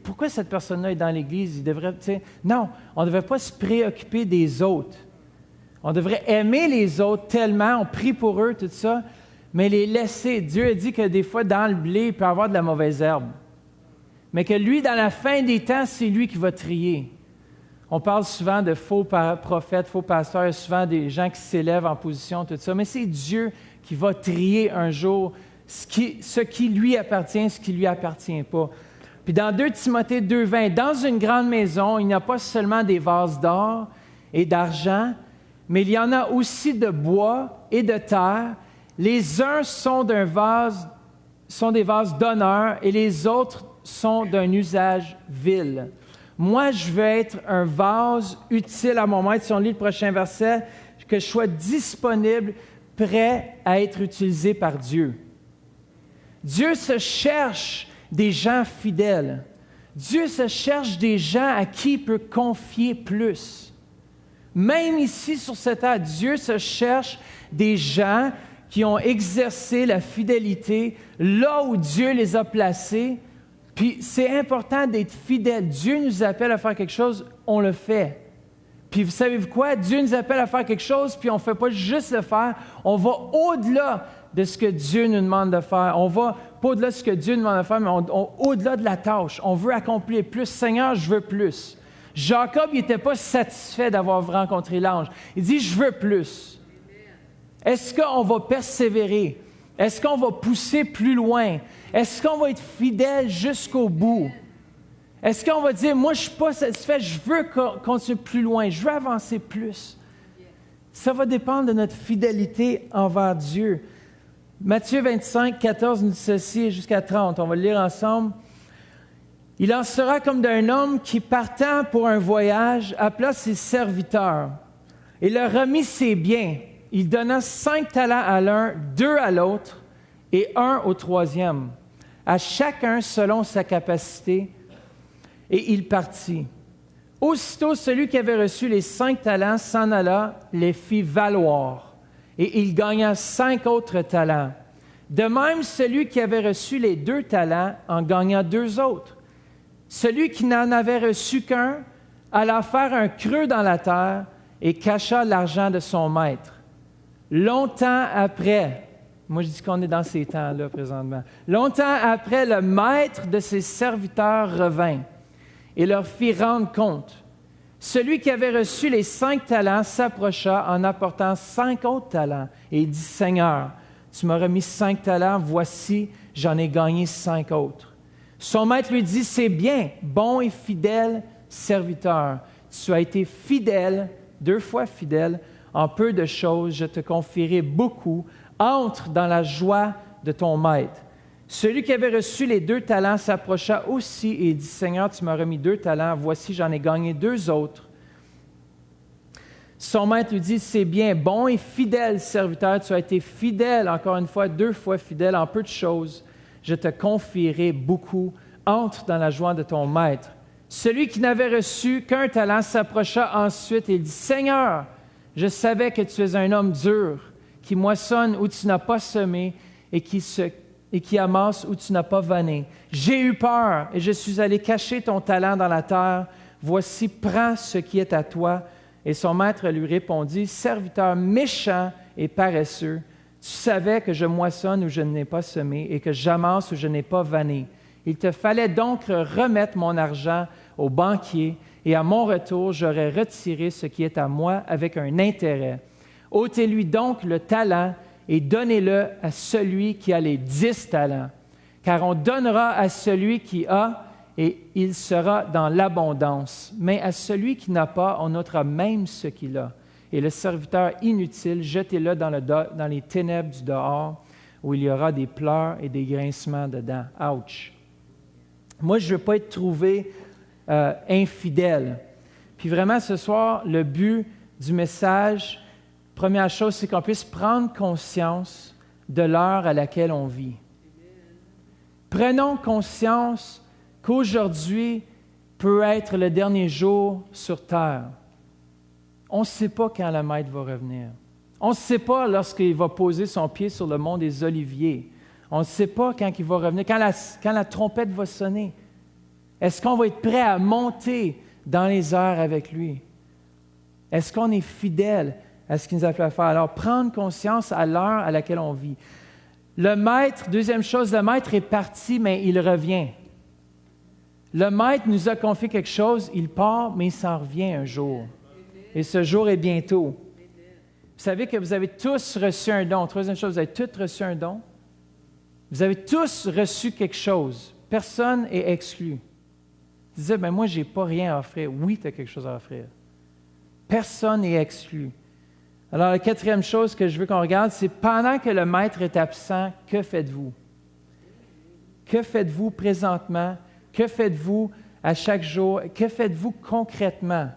Pourquoi cette personne-là est dans l'Église? Il devrait... » tu sais, non, on ne devrait pas se préoccuper des autres. On devrait aimer les autres tellement, on prie pour eux, tout ça, mais les laisser. Dieu a dit que des fois, dans le blé, il peut y avoir de la mauvaise herbe. Mais que lui, dans la fin des temps, c'est lui qui va trier. On parle souvent de faux prophètes, faux pasteurs, il y a souvent des gens qui s'élèvent en position, tout ça, mais c'est Dieu qui va trier un jour ce qui lui appartient, ce qui ne lui appartient pas. Puis dans 2 Timothée 2,20, dans une grande maison, il n'y a pas seulement des vases d'or et d'argent, mais il y en a aussi de bois et de terre. Les uns sont des vases d'honneur et les autres sont d'un usage vil. Moi, je veux être un vase utile à mon maître. Si on lit le prochain verset, que je sois disponible, prêt à être utilisé par Dieu. Dieu se cherche des gens fidèles. Dieu se cherche des gens à qui il peut confier plus. Même ici, sur cette terre, Dieu se cherche des gens qui ont exercé la fidélité là où Dieu les a placés. Puis c'est important d'être fidèle. Dieu nous appelle à faire quelque chose, on le fait. Puis vous savez quoi? Dieu nous appelle à faire quelque chose, puis on ne fait pas juste le faire. On va au-delà de ce que Dieu nous demande de faire. On va pas au-delà de ce que Dieu nous demande de faire, mais au-delà de la tâche. On veut accomplir plus. Seigneur, je veux plus. Jacob, il n'était pas satisfait d'avoir rencontré l'ange. Il dit, je veux plus. Est-ce qu'on va persévérer? Est-ce qu'on va pousser plus loin? Est-ce qu'on va être fidèle jusqu'au bout? Est-ce qu'on va dire, moi, je ne suis pas satisfait, je veux continuer plus loin, je veux avancer plus? Ça va dépendre de notre fidélité envers Dieu. Matthieu 25, 14 nous dit ceci jusqu'à 30. On va le lire ensemble. Il en sera comme d'un homme qui, partant pour un voyage, appela ses serviteurs et leur remit ses biens. Il donna 5 talents à l'un, 2 à l'autre et 1 au 3e, à chacun selon sa capacité, et il partit. Aussitôt, celui qui avait reçu les 5 talents s'en alla, les fit valoir, et il gagna 5 autres talents. De même, celui qui avait reçu les 2 talents en gagna 2 autres. Celui qui n'en avait reçu qu'un alla faire un creux dans la terre et cacha l'argent de son maître. Longtemps après, moi je dis qu'on est dans ces temps-là présentement, longtemps après, le maître de ses serviteurs revint et leur fit rendre compte. Celui qui avait reçu les 5 talents s'approcha en apportant 5 autres talents et dit, « Seigneur, tu m'as remis 5 talents, voici, j'en ai gagné 5 autres. Son maître lui dit, c'est bien, bon et fidèle serviteur. Tu as été fidèle, 2 fois fidèle, en peu de choses, je te confierai beaucoup. Entre dans la joie de ton maître. Celui qui avait reçu les 2 talents s'approcha aussi et dit, Seigneur, tu m'as remis 2 talents, voici, j'en ai gagné 2 autres. Son maître lui dit, c'est bien, bon et fidèle serviteur, tu as été fidèle, encore une fois, 2 fois fidèle en peu de choses, je te confierai beaucoup. Entre dans la joie de ton maître. Celui qui n'avait reçu qu'un talent s'approcha ensuite et dit, Seigneur, je savais que tu es un homme dur, qui moissonne où tu n'as pas semé et qui amasse où tu n'as pas vanné. J'ai eu peur et je suis allé cacher ton talent dans la terre. Voici, prends ce qui est à toi. Et son maître lui répondit, serviteur méchant et paresseux, tu savais que je moissonne où je n'ai pas semé et que j'amasse où je n'ai pas vanné. Il te fallait donc remettre mon argent au banquier et à mon retour, j'aurais retiré ce qui est à moi avec un intérêt. Ôtez-lui donc le talent et donnez-le à celui qui a les 10 talents, car on donnera à celui qui a et il sera dans l'abondance. Mais à celui qui n'a pas, on ôtera même ce qu'il a. Et le serviteur inutile, jetez-le dans les ténèbres du dehors, où il y aura des pleurs et des grincements de dents. Ouch! Moi, je ne veux pas être trouvé infidèle. Puis vraiment, ce soir, le but du message, première chose, c'est qu'on puisse prendre conscience de l'heure à laquelle on vit. Prenons conscience qu'aujourd'hui peut être le dernier jour sur terre. On ne sait pas quand le Maître va revenir. On ne sait pas lorsqu'il va poser son pied sur le mont des Oliviers. On ne sait pas quand il va revenir, quand la trompette va sonner. Est-ce qu'on va être prêt à monter dans les airs avec lui? Est-ce qu'on est fidèle à ce qu'il nous a fait faire? Alors, prendre conscience à l'heure à laquelle on vit. Le Maître, deuxième chose, le Maître est parti, mais il revient. Le Maître nous a confié quelque chose, il part, mais il s'en revient un jour. Et ce jour est bientôt. Vous savez que vous avez tous reçu un don. Troisième chose, vous avez tous reçu un don. Vous avez tous reçu quelque chose. Personne n'est exclu. Tu disais, ben moi, je n'ai pas rien à offrir. Oui, tu as quelque chose à offrir. Personne n'est exclu. Alors, la quatrième chose que je veux qu'on regarde, c'est pendant que le Maître est absent, que faites-vous? Que faites-vous présentement? Que faites-vous à chaque jour? Que faites-vous concrètement?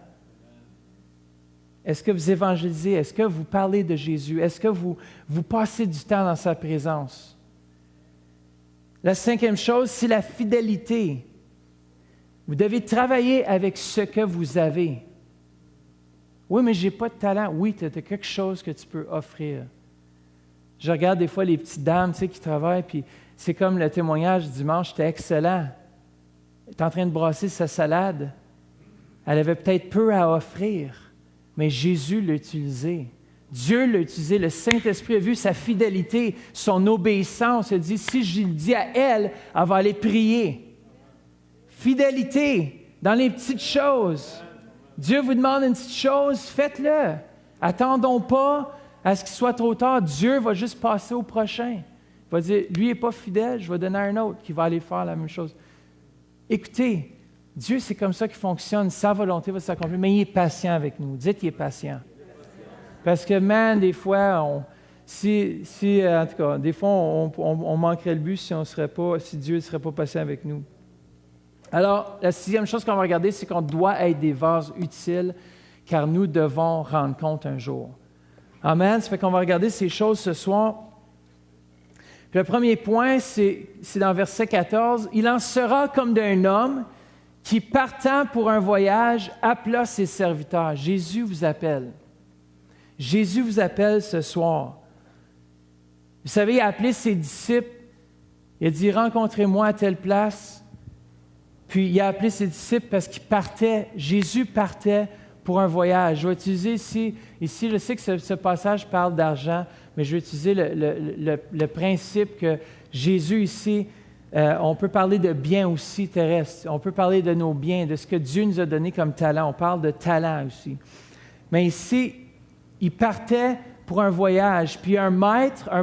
Est-ce que vous évangélisez? Est-ce que vous parlez de Jésus? Est-ce que vous passez du temps dans sa présence? La cinquième chose, c'est la fidélité. Vous devez travailler avec ce que vous avez. Oui, mais je n'ai pas de talent. Oui, tu as quelque chose que tu peux offrir. Je regarde des fois les petites dames qui travaillent, puis c'est comme le témoignage du dimanche, c'était excellent. Elle est en train de brasser sa salade. Elle avait peut-être peu à offrir, mais Jésus l'a utilisé. Dieu l'a utilisé. Le Saint-Esprit a vu sa fidélité, son obéissance. Il a dit, si je le dis à elle, elle va aller prier. Fidélité dans les petites choses. Dieu vous demande une petite chose, faites-le. Attendons pas à ce qu'il soit trop tard. Dieu va juste passer au prochain. Il va dire, lui n'est pas fidèle, je vais donner à un autre qui va aller faire la même chose. Écoutez, Dieu, c'est comme ça qu'il fonctionne. Sa volonté va s'accomplir, mais il est patient avec nous. Dites qu'il est patient. Parce que, des fois, en tout cas, des fois, on manquerait le but si Dieu ne serait pas patient avec nous. Alors, la sixième chose qu'on va regarder, c'est qu'on doit être des vases utiles, car nous devons rendre compte un jour. Amen. Ça fait qu'on va regarder ces choses ce soir. Puis le premier point, c'est dans verset 14. « Il en sera comme d'un homme qui, partant pour un voyage, appela ses serviteurs. » Jésus vous appelle. Jésus vous appelle ce soir. Vous savez, il a appelé ses disciples. Il a dit, « Rencontrez-moi à telle place. » Puis il a appelé ses disciples parce qu'il partait. Jésus partait pour un voyage. Je vais utiliser ici je sais que ce passage parle d'argent, mais je vais utiliser le principe que Jésus ici, on peut parler de biens aussi terrestres. On peut parler de nos biens, de ce que Dieu nous a donné comme talent. On parle de talent aussi. Mais ici, il partait pour un voyage. Puis un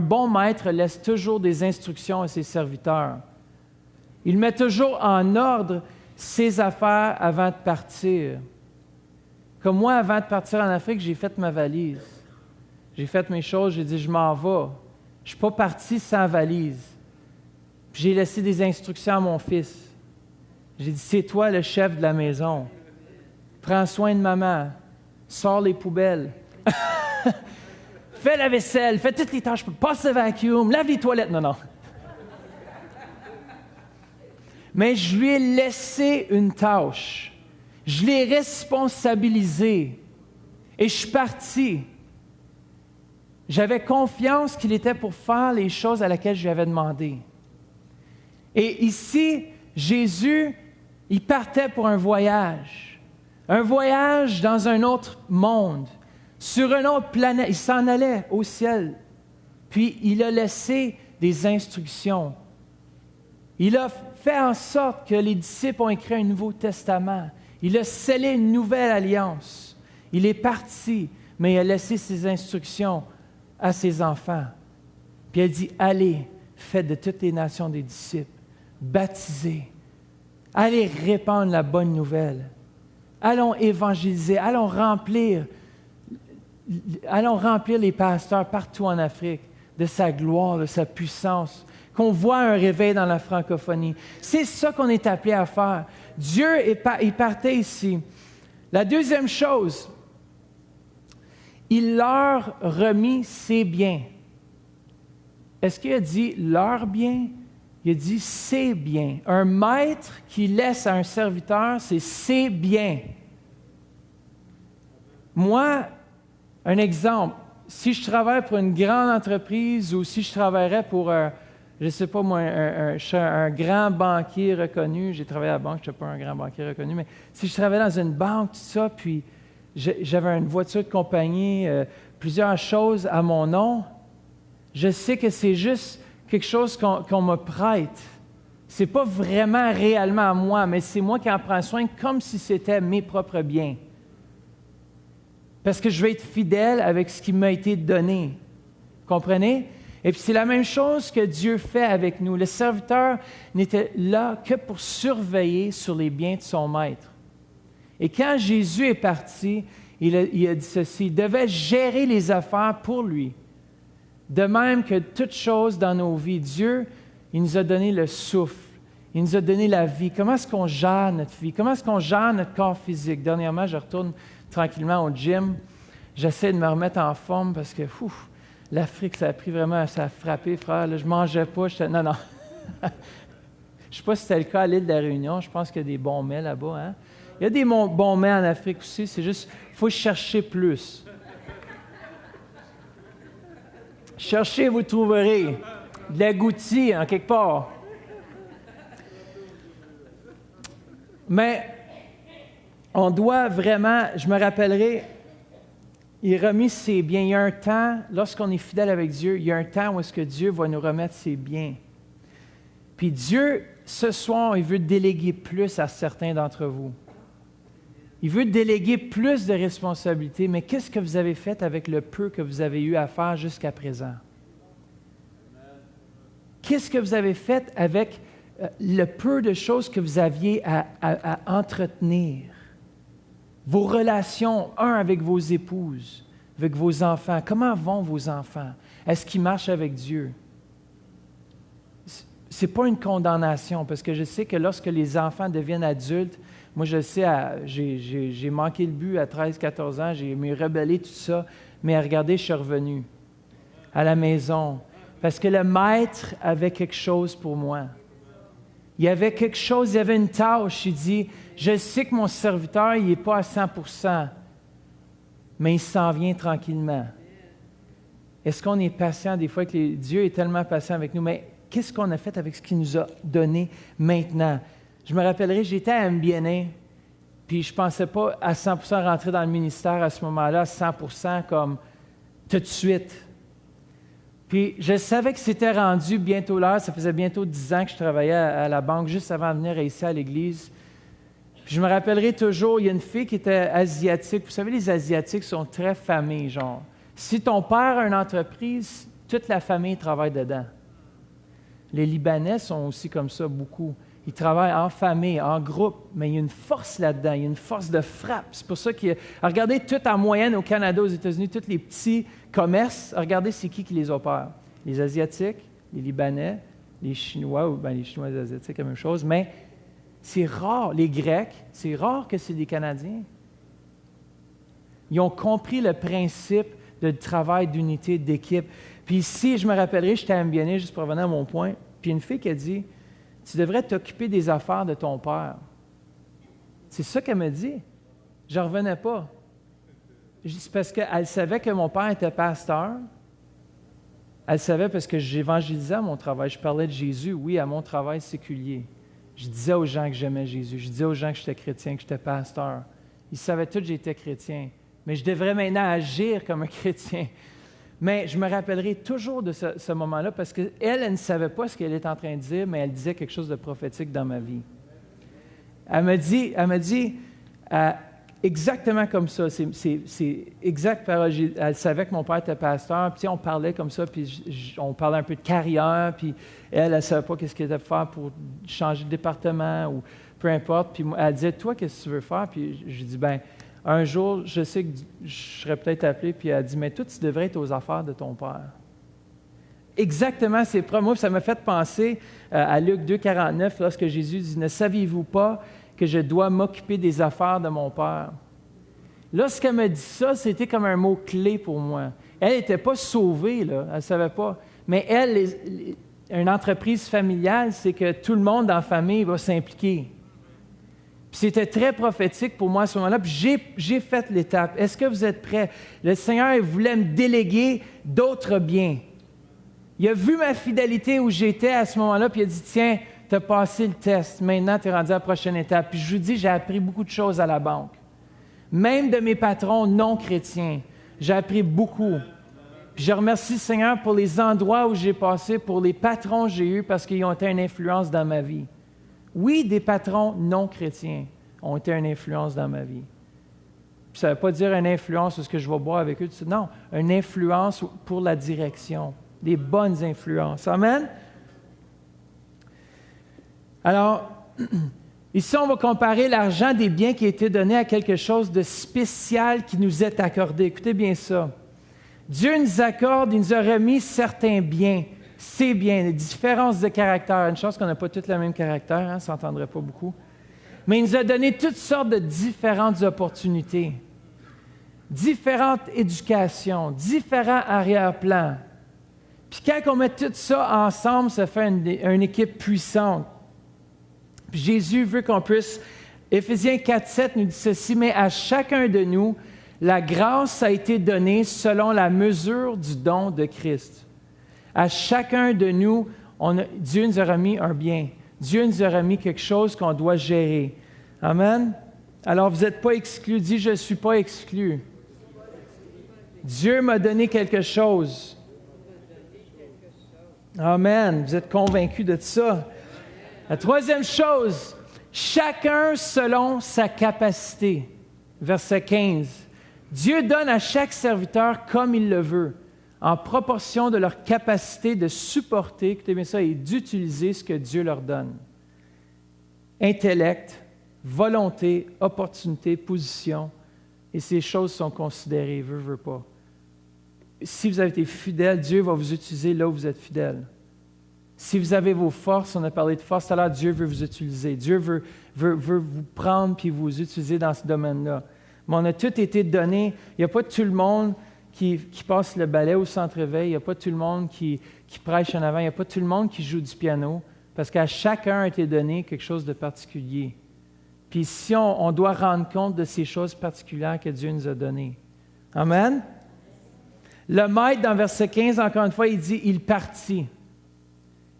bon maître laisse toujours des instructions à ses serviteurs. Il met toujours en ordre ses affaires avant de partir. Comme moi, avant de partir en Afrique, j'ai fait ma valise. J'ai fait mes choses, j'ai dit, je m'en vais. Je ne suis pas parti sans valise. Puis j'ai laissé des instructions à mon fils. J'ai dit, c'est toi le chef de la maison. Prends soin de maman. Sors les poubelles. Fais la vaisselle. Fais toutes les tâches. Passe le vacuum. Lave les toilettes. Non. Mais je lui ai laissé une tâche. Je l'ai responsabilisé. Et je suis parti. J'avais confiance qu'il était pour faire les choses à laquelle je lui avais demandé. Et ici, Jésus, il partait pour un voyage dans un autre monde, sur une autre planète. Il s'en allait au ciel. Puis, il a laissé des instructions. Il a fait en sorte que les disciples ont écrit un Nouveau Testament. Il a scellé une nouvelle alliance. Il est parti, mais il a laissé ses instructions à ses enfants. Puis il a dit, allez, faites de toutes les nations des disciples, baptisez, allez répandre la bonne nouvelle, allons évangéliser, allons remplir les pasteurs partout en Afrique de sa gloire, de sa puissance, qu'on voit un réveil dans la francophonie. C'est ça qu'on est appelé à faire. Dieu, il partait ici. La deuxième chose, il leur remit ses biens. Est-ce qu'il a dit leurs biens? Il a dit ses biens. Un maître qui laisse à un serviteur, c'est ses biens. Moi, un exemple, si je travaille pour une grande entreprise ou si je travaillerais pour, je ne sais pas moi, un grand banquier reconnu, j'ai travaillé à la banque, je ne suis pas un grand banquier reconnu, mais si je travaillais dans une banque, tout ça, puis j'avais une voiture de compagnie, plusieurs choses à mon nom, je sais que c'est juste quelque chose qu'on me prête. Ce n'est pas vraiment réellement à moi, mais c'est moi qui en prends soin comme si c'était mes propres biens. Parce que je vais être fidèle avec ce qui m'a été donné. Comprenez? Et puis c'est la même chose que Dieu fait avec nous. Le serviteur n'était là que pour surveiller sur les biens de son maître. Et quand Jésus est parti, il a dit ceci, il devait gérer les affaires pour lui. De même que toute chose dans nos vies, Dieu, il nous a donné le souffle, il nous a donné la vie. Comment est-ce qu'on gère notre vie? Comment est-ce qu'on gère notre corps physique? Dernièrement, je retourne tranquillement au gym. J'essaie de me remettre en forme parce que l'Afrique, ça a frappé, frère. Là, je ne mangeais pas. Non. Je ne sais pas si c'était le cas à l'île de la Réunion. Je pense qu'il y a des bons mets là-bas. Hein? Il y a des bons mets en Afrique aussi. C'est juste, il faut chercher plus. Cherchez, vous trouverez. De l'agouti, en quelque part. Mais on doit vraiment, je me rappellerai, il remet ses biens. Il y a un temps, lorsqu'on est fidèle avec Dieu, il y a un temps où est-ce que Dieu va nous remettre ses biens. Puis Dieu, ce soir, il veut déléguer plus à certains d'entre vous. Il veut déléguer plus de responsabilités, mais qu'est-ce que vous avez fait avec le peu que vous avez eu à faire jusqu'à présent? Qu'est-ce que vous avez fait avec le peu de choses que vous aviez à entretenir? Vos relations, avec vos épouses, avec vos enfants. Comment vont vos enfants? Est-ce qu'ils marchent avec Dieu? Ce n'est pas une condamnation, parce que je sais que lorsque les enfants deviennent adultes, moi je sais, j'ai manqué le but à 13-14 ans, j'ai me rebellé, tout ça, mais regardez, je suis revenu à la maison, parce que le maître avait quelque chose pour moi. Il y avait quelque chose, il y avait une tâche. Il dit, je sais que mon serviteur, il n'est pas à 100%, mais il s'en vient tranquillement. Est-ce qu'on est patient des fois que Dieu est tellement patient avec nous, mais qu'est-ce qu'on a fait avec ce qu'il nous a donné maintenant? Je me rappellerai, j'étais à MBNA, puis je ne pensais pas à 100% rentrer dans le ministère à ce moment-là, à 100% comme tout de suite. Puis je savais que c'était rendu bientôt l'heure. Ça faisait bientôt 10 ans que je travaillais à la banque, juste avant de venir ici à l'église. Puis je me rappellerai toujours, il y a une fille qui était asiatique. Vous savez, les Asiatiques sont très familles, genre. Si ton père a une entreprise, toute la famille travaille dedans. Les Libanais sont aussi comme ça, beaucoup. Ils travaillent en famille, en groupe, mais il y a une force là-dedans, il y a une force de frappe. C'est pour ça que, regardez tout en moyenne au Canada, aux États-Unis, tous les petits commerces, regardez c'est qui les opère. Les Asiatiques, les Libanais, les Chinois, ou bien les Chinois et les Asiatiques, c'est la même chose, mais c'est rare. Les Grecs, c'est rare que c'est des Canadiens. Ils ont compris le principe de travail, d'unité, d'équipe. Puis ici, je me rappellerai, j'étais à MBNA, juste pour revenir à mon point, puis une fille qui a dit, « Tu devrais t'occuper des affaires de ton père. » C'est ça qu'elle me dit. Je n'en revenais pas. C'est parce qu'elle savait que mon père était pasteur. Elle savait parce que j'évangélisais à mon travail. Je parlais de Jésus, oui, à mon travail séculier. Je disais aux gens que j'aimais Jésus. Je disais aux gens que j'étais chrétien, que j'étais pasteur. Ils savaient tous que j'étais chrétien. Mais je devrais maintenant agir comme un chrétien. Mais je me rappellerai toujours de ce moment-là parce qu'elle ne savait pas ce qu'elle était en train de dire, mais elle disait quelque chose de prophétique dans ma vie. Elle m'a dit exactement comme ça. C'est exact parole. Elle savait que mon père était pasteur. Puis on parlait comme ça, puis on parlait un peu de carrière. Puis elle ne savait pas qu'est-ce qu'elle était faire pour changer de département ou peu importe. Puis elle disait, toi, qu'est-ce que tu veux faire? Puis je lui dis, ben un jour, je sais que je serais peut-être appelé, puis elle a dit, mais toi, tu devrais être aux affaires de ton père. Exactement, c'est propre. Moi, ça m'a fait penser à Luc 2,49, lorsque Jésus dit, ne saviez-vous pas que je dois m'occuper des affaires de mon père? Lorsqu'elle m'a dit ça, c'était comme un mot-clé pour moi. Elle n'était pas sauvée, là, elle ne savait pas. Mais elle, une entreprise familiale, c'est que tout le monde dans la famille va s'impliquer. Puis c'était très prophétique pour moi à ce moment-là. Puis j'ai fait l'étape. Est-ce que vous êtes prêts? Le Seigneur voulait me déléguer d'autres biens. Il a vu ma fidélité où j'étais à ce moment-là, puis il a dit, tiens, tu as passé le test. Maintenant, tu es rendu à la prochaine étape. Puis je vous dis, j'ai appris beaucoup de choses à la banque. Même de mes patrons non chrétiens. J'ai appris beaucoup. Puis je remercie le Seigneur pour les endroits où j'ai passé, pour les patrons que j'ai eus, parce qu'ils ont été une influence dans ma vie. Oui, des patrons non chrétiens ont été une influence dans ma vie. Puis ça ne veut pas dire une influence parce que je vais boire avec eux. Non, une influence pour la direction. Des bonnes influences. Amen? Alors, ici, on va comparer l'argent des biens qui a été donné à quelque chose de spécial qui nous est accordé. Écoutez bien ça. Dieu nous accorde, il nous a remis certains biens. C'est bien, les différences de caractère. Une chance qu'on n'a pas tous le même caractère, hein, ça s'entendrait pas beaucoup. Mais il nous a donné toutes sortes de différentes opportunités, différentes éducations, différents arrière-plans. Puis quand on met tout ça ensemble, ça fait une équipe puissante. Puis Jésus veut qu'on puisse... Éphésiens 4,7 nous dit ceci, « Mais à chacun de nous, la grâce a été donnée selon la mesure du don de Christ. » À chacun de nous, Dieu nous a remis un bien. Dieu nous a remis quelque chose qu'on doit gérer. Amen? Alors, vous n'êtes pas exclus. Dis, je ne suis pas exclu. Dieu m'a donné quelque chose. Amen. Vous êtes convaincus de ça. La troisième chose, chacun selon sa capacité. Verset 15. Dieu donne à chaque serviteur comme il le veut, en proportion de leur capacité de supporter, écoutez bien ça, et d'utiliser ce que Dieu leur donne. Intellect, volonté, opportunité, position, et ces choses sont considérées, veut pas. Si vous avez été fidèle, Dieu va vous utiliser là où vous êtes fidèle. Si vous avez vos forces, on a parlé de force tout à l'heure, Dieu veut vous utiliser. Dieu veut vous prendre puis vous utiliser dans ce domaine-là. Mais on a tout été donné. Il n'y a pas tout le monde qui passe le balai au centre-veille. Il n'y a pas tout le monde qui prêche en avant. Il n'y a pas tout le monde qui joue du piano. Parce qu'à chacun a été donné quelque chose de particulier. Puis ici, on doit rendre compte de ces choses particulières que Dieu nous a données. Amen? Le maître, dans verset 15, encore une fois, il dit « il partit ».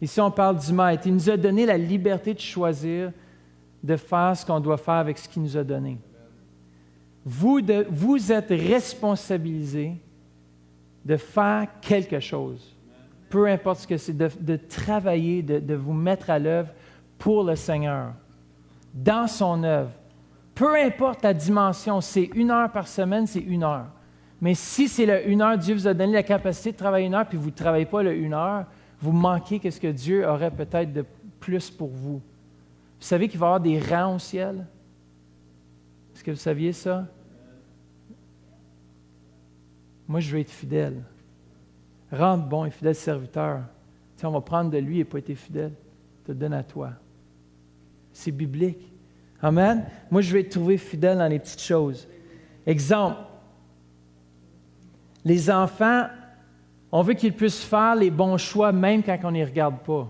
Ici, on parle du maître. Il nous a donné la liberté de choisir, de faire ce qu'on doit faire avec ce qu'il nous a donné. Vous êtes responsabilisés de faire quelque chose. Peu importe ce que c'est, de travailler, de vous mettre à l'œuvre pour le Seigneur, dans son œuvre. Peu importe la dimension, c'est 1 heure par semaine, c'est 1 heure. Mais si c'est le 1 heure, Dieu vous a donné la capacité de travailler 1 heure, puis vous ne travaillez pas le 1 heure, vous manquez ce que Dieu aurait peut-être de plus pour vous. Vous savez qu'il va y avoir des rangs au ciel? Est-ce que vous saviez ça? Moi, je veux être fidèle. Rentre bon et fidèle serviteur. Tu sais, on va prendre de lui et pas été fidèle. Je te le donne à toi. C'est biblique. Amen? Moi, je veux être trouvé fidèle dans les petites choses. Exemple, les enfants, on veut qu'ils puissent faire les bons choix même quand on ne les regarde pas.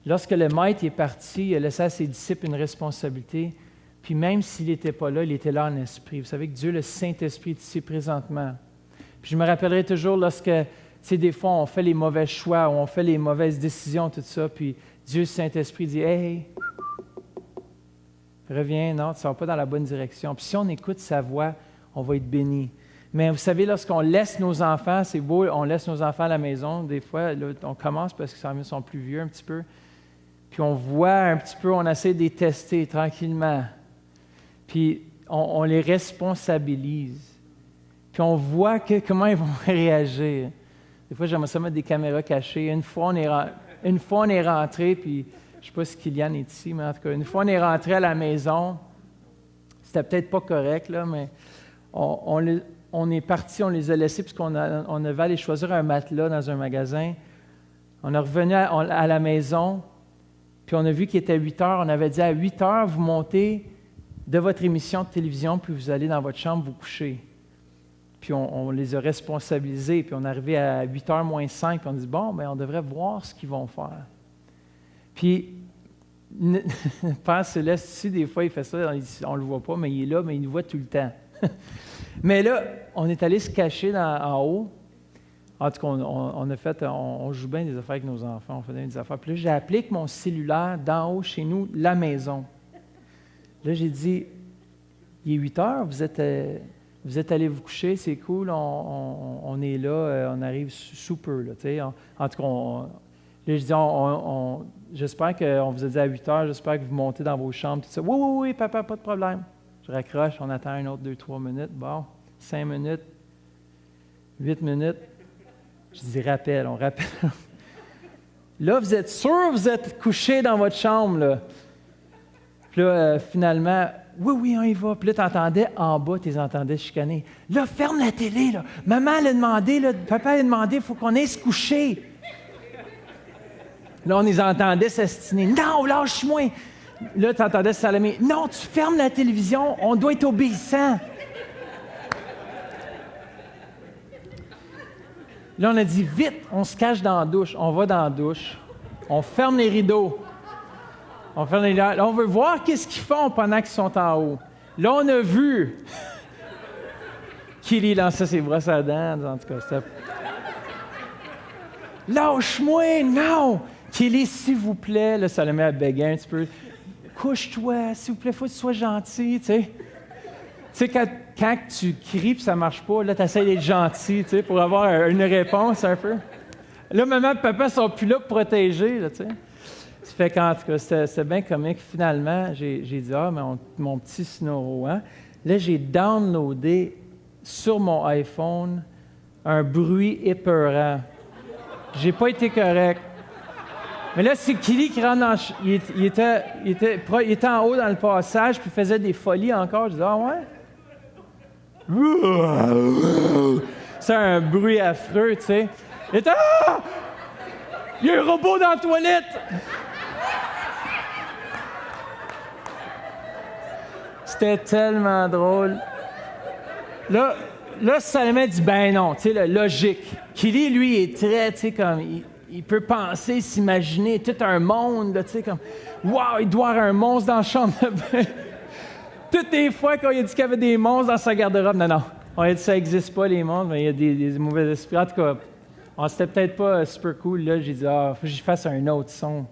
Lorsque le maître est parti, il a laissé à ses disciples une responsabilité. Puis même s'il n'était pas là, il était là en esprit. Vous savez que Dieu, le Saint-Esprit, est ici présentement. Puis je me rappellerai toujours lorsque, tu sais, des fois, on fait les mauvais choix, ou on fait les mauvaises décisions, tout ça, puis Dieu, le Saint-Esprit, dit « Hey, reviens, non, tu ne vas pas dans la bonne direction. » Puis si on écoute sa voix, on va être béni. Mais vous savez, lorsqu'on laisse nos enfants, c'est beau, on laisse nos enfants à la maison, des fois, là, on commence parce qu'ils sont plus vieux un petit peu, puis on voit un petit peu, on essaie de les tester tranquillement. Puis on les responsabilise. Puis on voit comment ils vont réagir. Des fois, j'aimerais ça mettre des caméras cachées. Une fois, on est rentré, puis je ne sais pas si Kylian est ici, mais en tout cas, une fois, on est rentré à la maison. C'était peut-être pas correct, là, mais on est parti, on les a laissés, puisqu'on avait allé choisir un matelas dans un magasin. On est revenu à la maison, puis on a vu qu'il était 8 heures. On avait dit à 8 heures, vous montez de votre émission de télévision, puis vous allez dans votre chambre vous coucher. Puis on les a responsabilisés, puis on est arrivé à 8h moins 5, puis on dit, bon, bien, on devrait voir ce qu'ils vont faire. Puis, Père Céleste, ici, des fois, il fait ça, on ne le voit pas, mais il est là, mais il nous voit tout le temps. Mais là, on est allé se cacher en haut. En tout cas, on joue bien des affaires avec nos enfants, on fait des affaires. Puis là, j'ai appelé avec mon cellulaire d'en haut, chez nous, la maison. Là, j'ai dit, il est 8 heures, vous êtes allés vous coucher, c'est cool, on est là, on arrive sous peu. Là, en tout cas, là, je dis, j'espère qu'on vous a dit à 8 heures, j'espère que vous montez dans vos chambres, tout ça. Oui, papa, pas de problème. Je raccroche, on attend un autre 2-3 minutes. Bon, 5 minutes, 8 minutes. Je dis, on rappelle. Là, vous êtes sûr, vous êtes couché dans votre chambre, là. Puis là, finalement, oui, on y va. Puis là, tu entendais en bas, tu les entendais chicaner. Là, ferme la télé, là. Maman, elle a demandé, là, papa a demandé, il faut qu'on aille se coucher. Là, on les entendait s'astiner. Non, lâche-moi. Là, tu entendais Salomé. Non, tu fermes la télévision, on doit être obéissant. Là, on a dit, vite, on se cache dans la douche. On va dans la douche. On ferme les rideaux. Là, on veut voir qu'est-ce qu'ils font pendant qu'ils sont en haut. Là, on a vu Kylie lançait ses brosses à dents. En tout cas, c'était... Lâche-moi, non! Kylie, s'il vous plaît, là, ça le met à bégayer un petit peu. Couche-toi, s'il vous plaît, faut que tu sois gentil, tu sais. Tu sais, quand tu cries et ça marche pas, là, tu essaies d'être gentil, tu sais, pour avoir une réponse un peu. Là, maman et papa sont plus là pour protéger, là, tu sais. Ça fait qu'en tout cas, c'était bien comique. Finalement, j'ai dit, mais mon petit Snoro, hein? Là, j'ai downloadé sur mon iPhone un bruit épeurant. J'ai pas été correct. Mais là, c'est Kylie qui rentre dans... Il était en haut dans le passage, puis il faisait des folies encore. Je dis, ouais? C'est un bruit affreux, tu sais. Il était, il y a un robot dans la toilette! C'était tellement drôle. Là, Salomé dit, ben non, tu sais, la logique. Kylie, lui, est très, tu sais, comme, il peut penser, s'imaginer tout un monde, tu sais, comme, wow, il doit y avoir un monstre dans la chambre de bain. Toutes les fois qu'on a dit qu'il y avait des monstres dans sa garde-robe, non. On a dit, ça n'existe pas, les monstres, mais il y a des mauvais esprits. En tout cas, c'était peut-être pas super cool. Là, j'ai dit, faut que j'y fasse un autre son.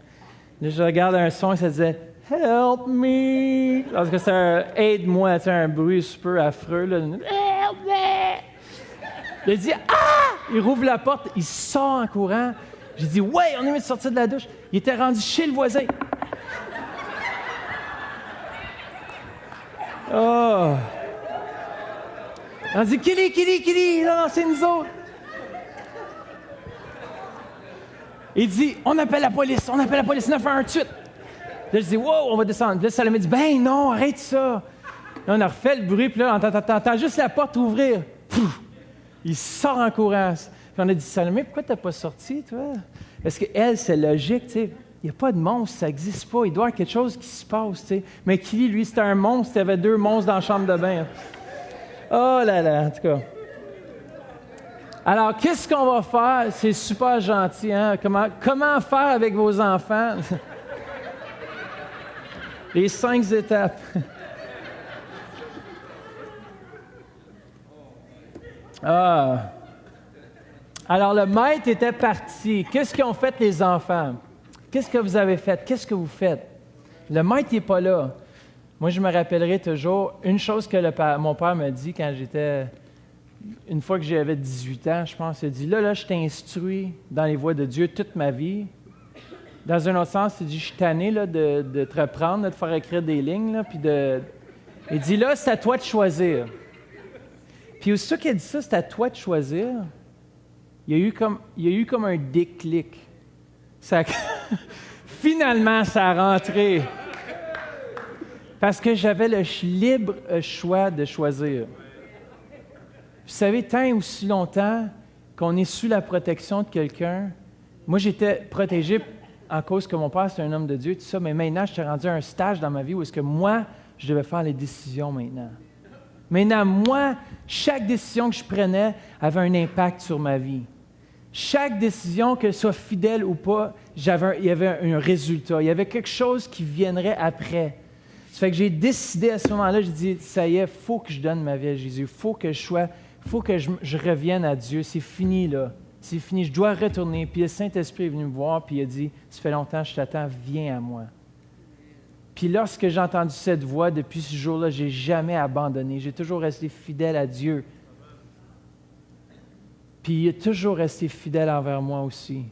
Là, je regarde un son et ça disait, help me! Parce que c'est un aide-moi, tu sais, un bruit super affreux, là. Help me! Il a dit, il rouvre la porte, il sort en courant. J'ai dit, ouais, on est mieux de sortir de la douche. Il était rendu chez le voisin. Oh! On dit, Kili, non, c'est nous autres. Il dit, on appelle la police, 911 tout de suite. Là, je dis, wow, on va descendre. Puis là, Salomé dit, ben non, arrête ça. Là, on a refait le bruit, puis là, on entend juste la porte ouvrir. Pouf! Il sort en courant. Puis on a dit, Salomé, pourquoi t'as pas sorti, toi? Parce qu'elle, c'est logique, tu sais. Il n'y a pas de monstre, ça n'existe pas. Il doit y avoir quelque chose qui se passe, tu sais. Mais Kili, lui, c'était un monstre. Il y avait 2 monstres dans la chambre de bain. Oh là là, en tout cas. Alors, qu'est-ce qu'on va faire? C'est super gentil, hein? Comment faire avec vos enfants? Les 5 étapes. Ah. Alors, le maître était parti. Qu'est-ce qu'ils ont fait, les enfants? Qu'est-ce que vous avez fait? Qu'est-ce que vous faites? Le maître n'est pas là. Moi, je me rappellerai toujours une chose que mon père m'a dit quand j'étais... Une fois que j'avais 18 ans, je pense, il a dit, là, je t'instruis dans les voies de Dieu toute ma vie. Dans un autre sens, il dit, je suis tanné là, de te reprendre, de te faire écrire des lignes, là, puis de... Il dit, là, c'est à toi de choisir. Puis aussitôt qu'il a dit ça, c'est à toi de choisir, il y a eu comme un déclic. Ça... Finalement, ça a rentré. Parce que j'avais le libre choix de choisir. Vous savez, tant et aussi longtemps qu'on est sous la protection de quelqu'un, moi, j'étais protégé en cause que mon père, c'est un homme de Dieu, tout ça, mais maintenant, je suis rendu à un stage dans ma vie où est-ce que moi, je devais faire les décisions maintenant. Maintenant, moi, chaque décision que je prenais avait un impact sur ma vie. Chaque décision, qu'elle soit fidèle ou pas, il y avait un résultat. Il y avait quelque chose qui viendrait après. Ça fait que j'ai décidé à ce moment-là, j'ai dit, ça y est, il faut que je donne ma vie à Jésus. Il faut que je revienne à Dieu. C'est fini, là. C'est fini, je dois retourner. Puis le Saint-Esprit est venu me voir, puis il a dit, ça fait longtemps que je t'attends, viens à moi. Puis lorsque j'ai entendu cette voix, depuis ce jour-là, je n'ai jamais abandonné. J'ai toujours resté fidèle à Dieu. Puis il est toujours resté fidèle envers moi aussi.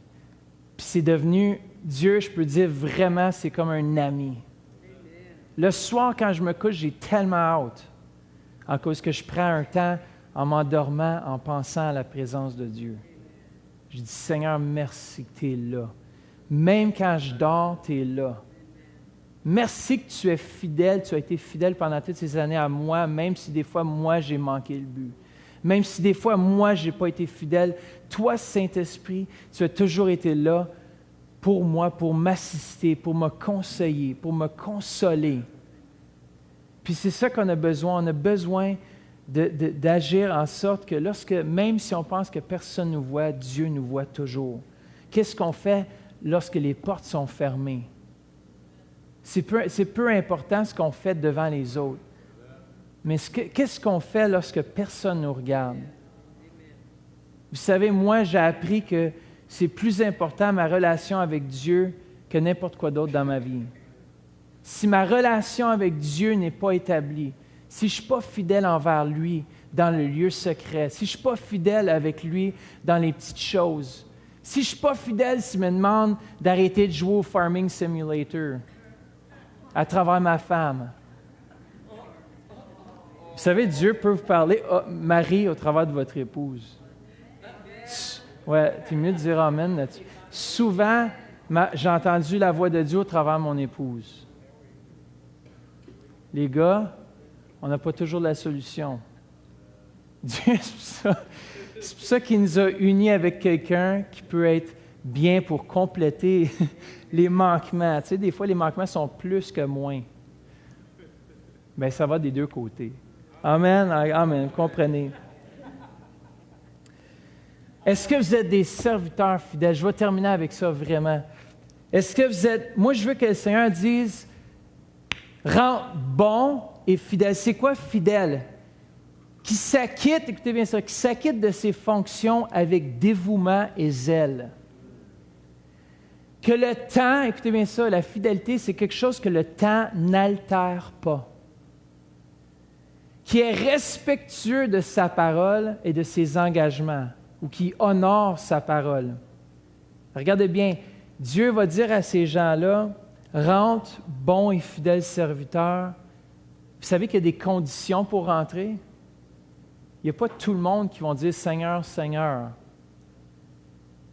Puis c'est devenu, Dieu, je peux dire vraiment, c'est comme un ami. Le soir, quand je me couche, j'ai tellement hâte, en cause que je prends un temps en m'endormant, en pensant à la présence de Dieu. Je dis, Seigneur, merci que tu es là. Même quand je dors, tu es là. Merci que tu es fidèle, tu as été fidèle pendant toutes ces années à moi, même si des fois, moi, j'ai manqué le but. Même si des fois, moi, je n'ai pas été fidèle. Toi, Saint-Esprit, tu as toujours été là pour moi, pour m'assister, pour me conseiller, pour me consoler. Puis c'est ça qu'on a besoin. On a besoin d'agir en sorte que même si on pense que personne nous voit, Dieu nous voit toujours. Qu'est-ce qu'on fait lorsque les portes sont fermées? C'est peu important ce qu'on fait devant les autres. Mais qu'est-ce qu'on fait lorsque personne ne nous regarde? Vous savez, moi, j'ai appris que c'est plus important ma relation avec Dieu que n'importe quoi d'autre dans ma vie. Si ma relation avec Dieu n'est pas établie, si je ne suis pas fidèle envers lui dans le lieu secret, si je ne suis pas fidèle avec lui dans les petites choses, si je ne suis pas fidèle s'il me demande d'arrêter de jouer au Farming Simulator à travers ma femme. Vous savez, Dieu peut vous parler, Marie, au travers de votre épouse. Ouais, c'est mieux de dire amen là-dessus. Souvent, j'ai entendu la voix de Dieu au travers de mon épouse. Les gars, on n'a pas toujours la solution. Dieu, c'est pour ça qu'il nous a unis avec quelqu'un qui peut être bien pour compléter les manquements. Tu sais, des fois, les manquements sont plus que moins. Bien, ça va des deux côtés. Amen, amen, vous comprenez. Est-ce que vous êtes des serviteurs fidèles? Je vais terminer avec ça vraiment. Est-ce que vous êtes... Moi, je veux que le Seigneur dise, rends bon et fidèle. C'est quoi fidèle? Qui s'acquitte, écoutez bien ça, qui s'acquitte de ses fonctions avec dévouement et zèle. Que le temps, écoutez bien ça, la fidélité, c'est quelque chose que le temps n'altère pas. Qui est respectueux de sa parole et de ses engagements, ou qui honore sa parole. Regardez bien, Dieu va dire à ces gens-là, rentre, bon et fidèle serviteur. Vous savez qu'il y a des conditions pour rentrer? il n'y a pas tout le monde qui vont dire « Seigneur, Seigneur ».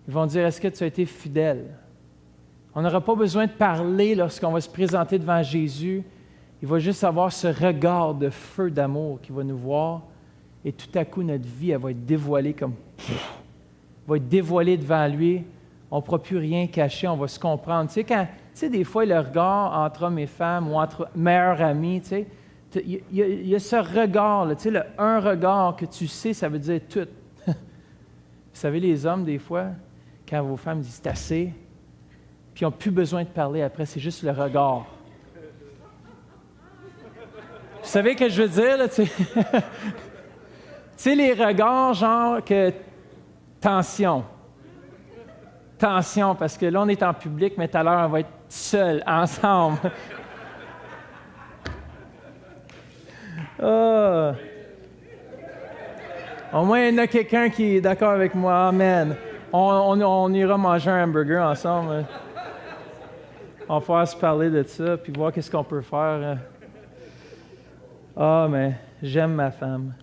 Ils vont dire « Est-ce que tu as été fidèle ?» On n'aura pas besoin de parler lorsqu'on va se présenter devant Jésus. Il va juste avoir ce regard de feu d'amour qui va nous voir. Et tout à coup, notre vie, elle va être dévoilée comme... va être dévoilée devant lui. On ne pourra plus rien cacher, on va se comprendre. Tu sais, des fois, le regard entre hommes et femmes ou entre meilleurs amis, tu sais, il y a ce regard, tu sais, un regard que tu sais, ça veut dire tout. Vous savez, les hommes, des fois, quand vos femmes disent « c'est assez », puis ils n'ont plus besoin de parler après, c'est juste le regard. Vous savez ce que je veux dire, là, tu sais? Tu sais, les regards, genre que... Tension, parce que là, on est en public, mais tout à l'heure, on va être seuls, ensemble. Oh. Au moins, il y en a quelqu'un qui est d'accord avec moi. Amen. On ira manger un hamburger ensemble. On va pouvoir se parler de ça, puis voir qu'est-ce qu'on peut faire. Ah, mais j'aime ma femme.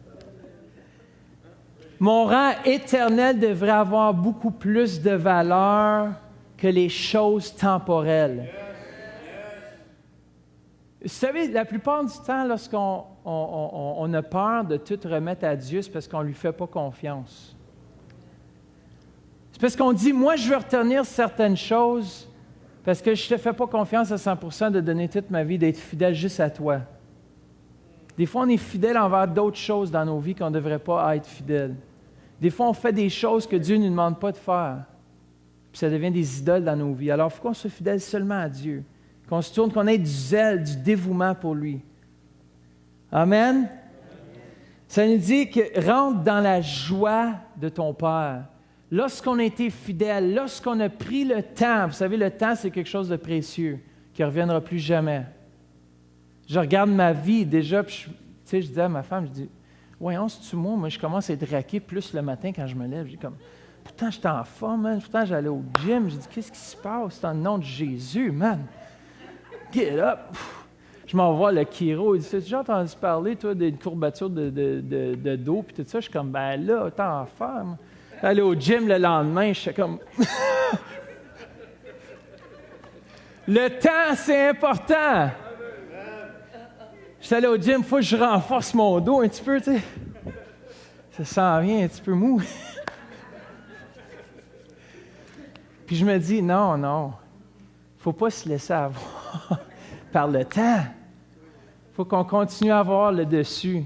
Mon rang éternel devrait avoir beaucoup plus de valeur que les choses temporelles. Vous savez, la plupart du temps, lorsqu'on on a peur de tout remettre à Dieu, c'est parce qu'on ne lui fait pas confiance. C'est parce qu'on dit, moi, je veux retenir certaines choses parce que je ne te fais pas confiance à 100% de donner toute ma vie, d'être fidèle juste à toi. Des fois, on est fidèle envers d'autres choses dans nos vies qu'on ne devrait pas être fidèle. Des fois, on fait des choses que Dieu ne nous demande pas de faire. Puis ça devient des idoles dans nos vies. Alors, il faut qu'on soit fidèle seulement à Dieu. Qu'on se tourne, qu'on ait du zèle, du dévouement pour lui. Amen? Ça nous dit que rentre dans la joie de ton Père. Lorsqu'on a été fidèle, lorsqu'on a pris le temps, vous savez, le temps, c'est quelque chose de précieux qui ne reviendra plus jamais. Je regarde ma vie déjà, puis je dis à ma femme, je dis, voyons, c'est-tu moi, je commence à être raqué plus le matin quand je me lève. J'ai comme, pourtant, j'étais en forme, man. Pourtant, j'allais au gym. J'ai dit, qu'est-ce qui se passe dans le nom de Jésus, man? Get up! Je m'envoie le chiro. Il dit, as-tu déjà entendu parler, toi, d'une courbature de dos, puis tout ça? Je suis comme, ben là, t'es en forme. Aller au gym le lendemain, je suis comme... Le temps, c'est important. Je suis allé au gym, il faut que je renforce mon dos un petit peu, tu sais. Ça s'en vient un petit peu mou. Puis je me dis, non, il ne faut pas se laisser avoir par le temps. Il faut qu'on continue à avoir le dessus.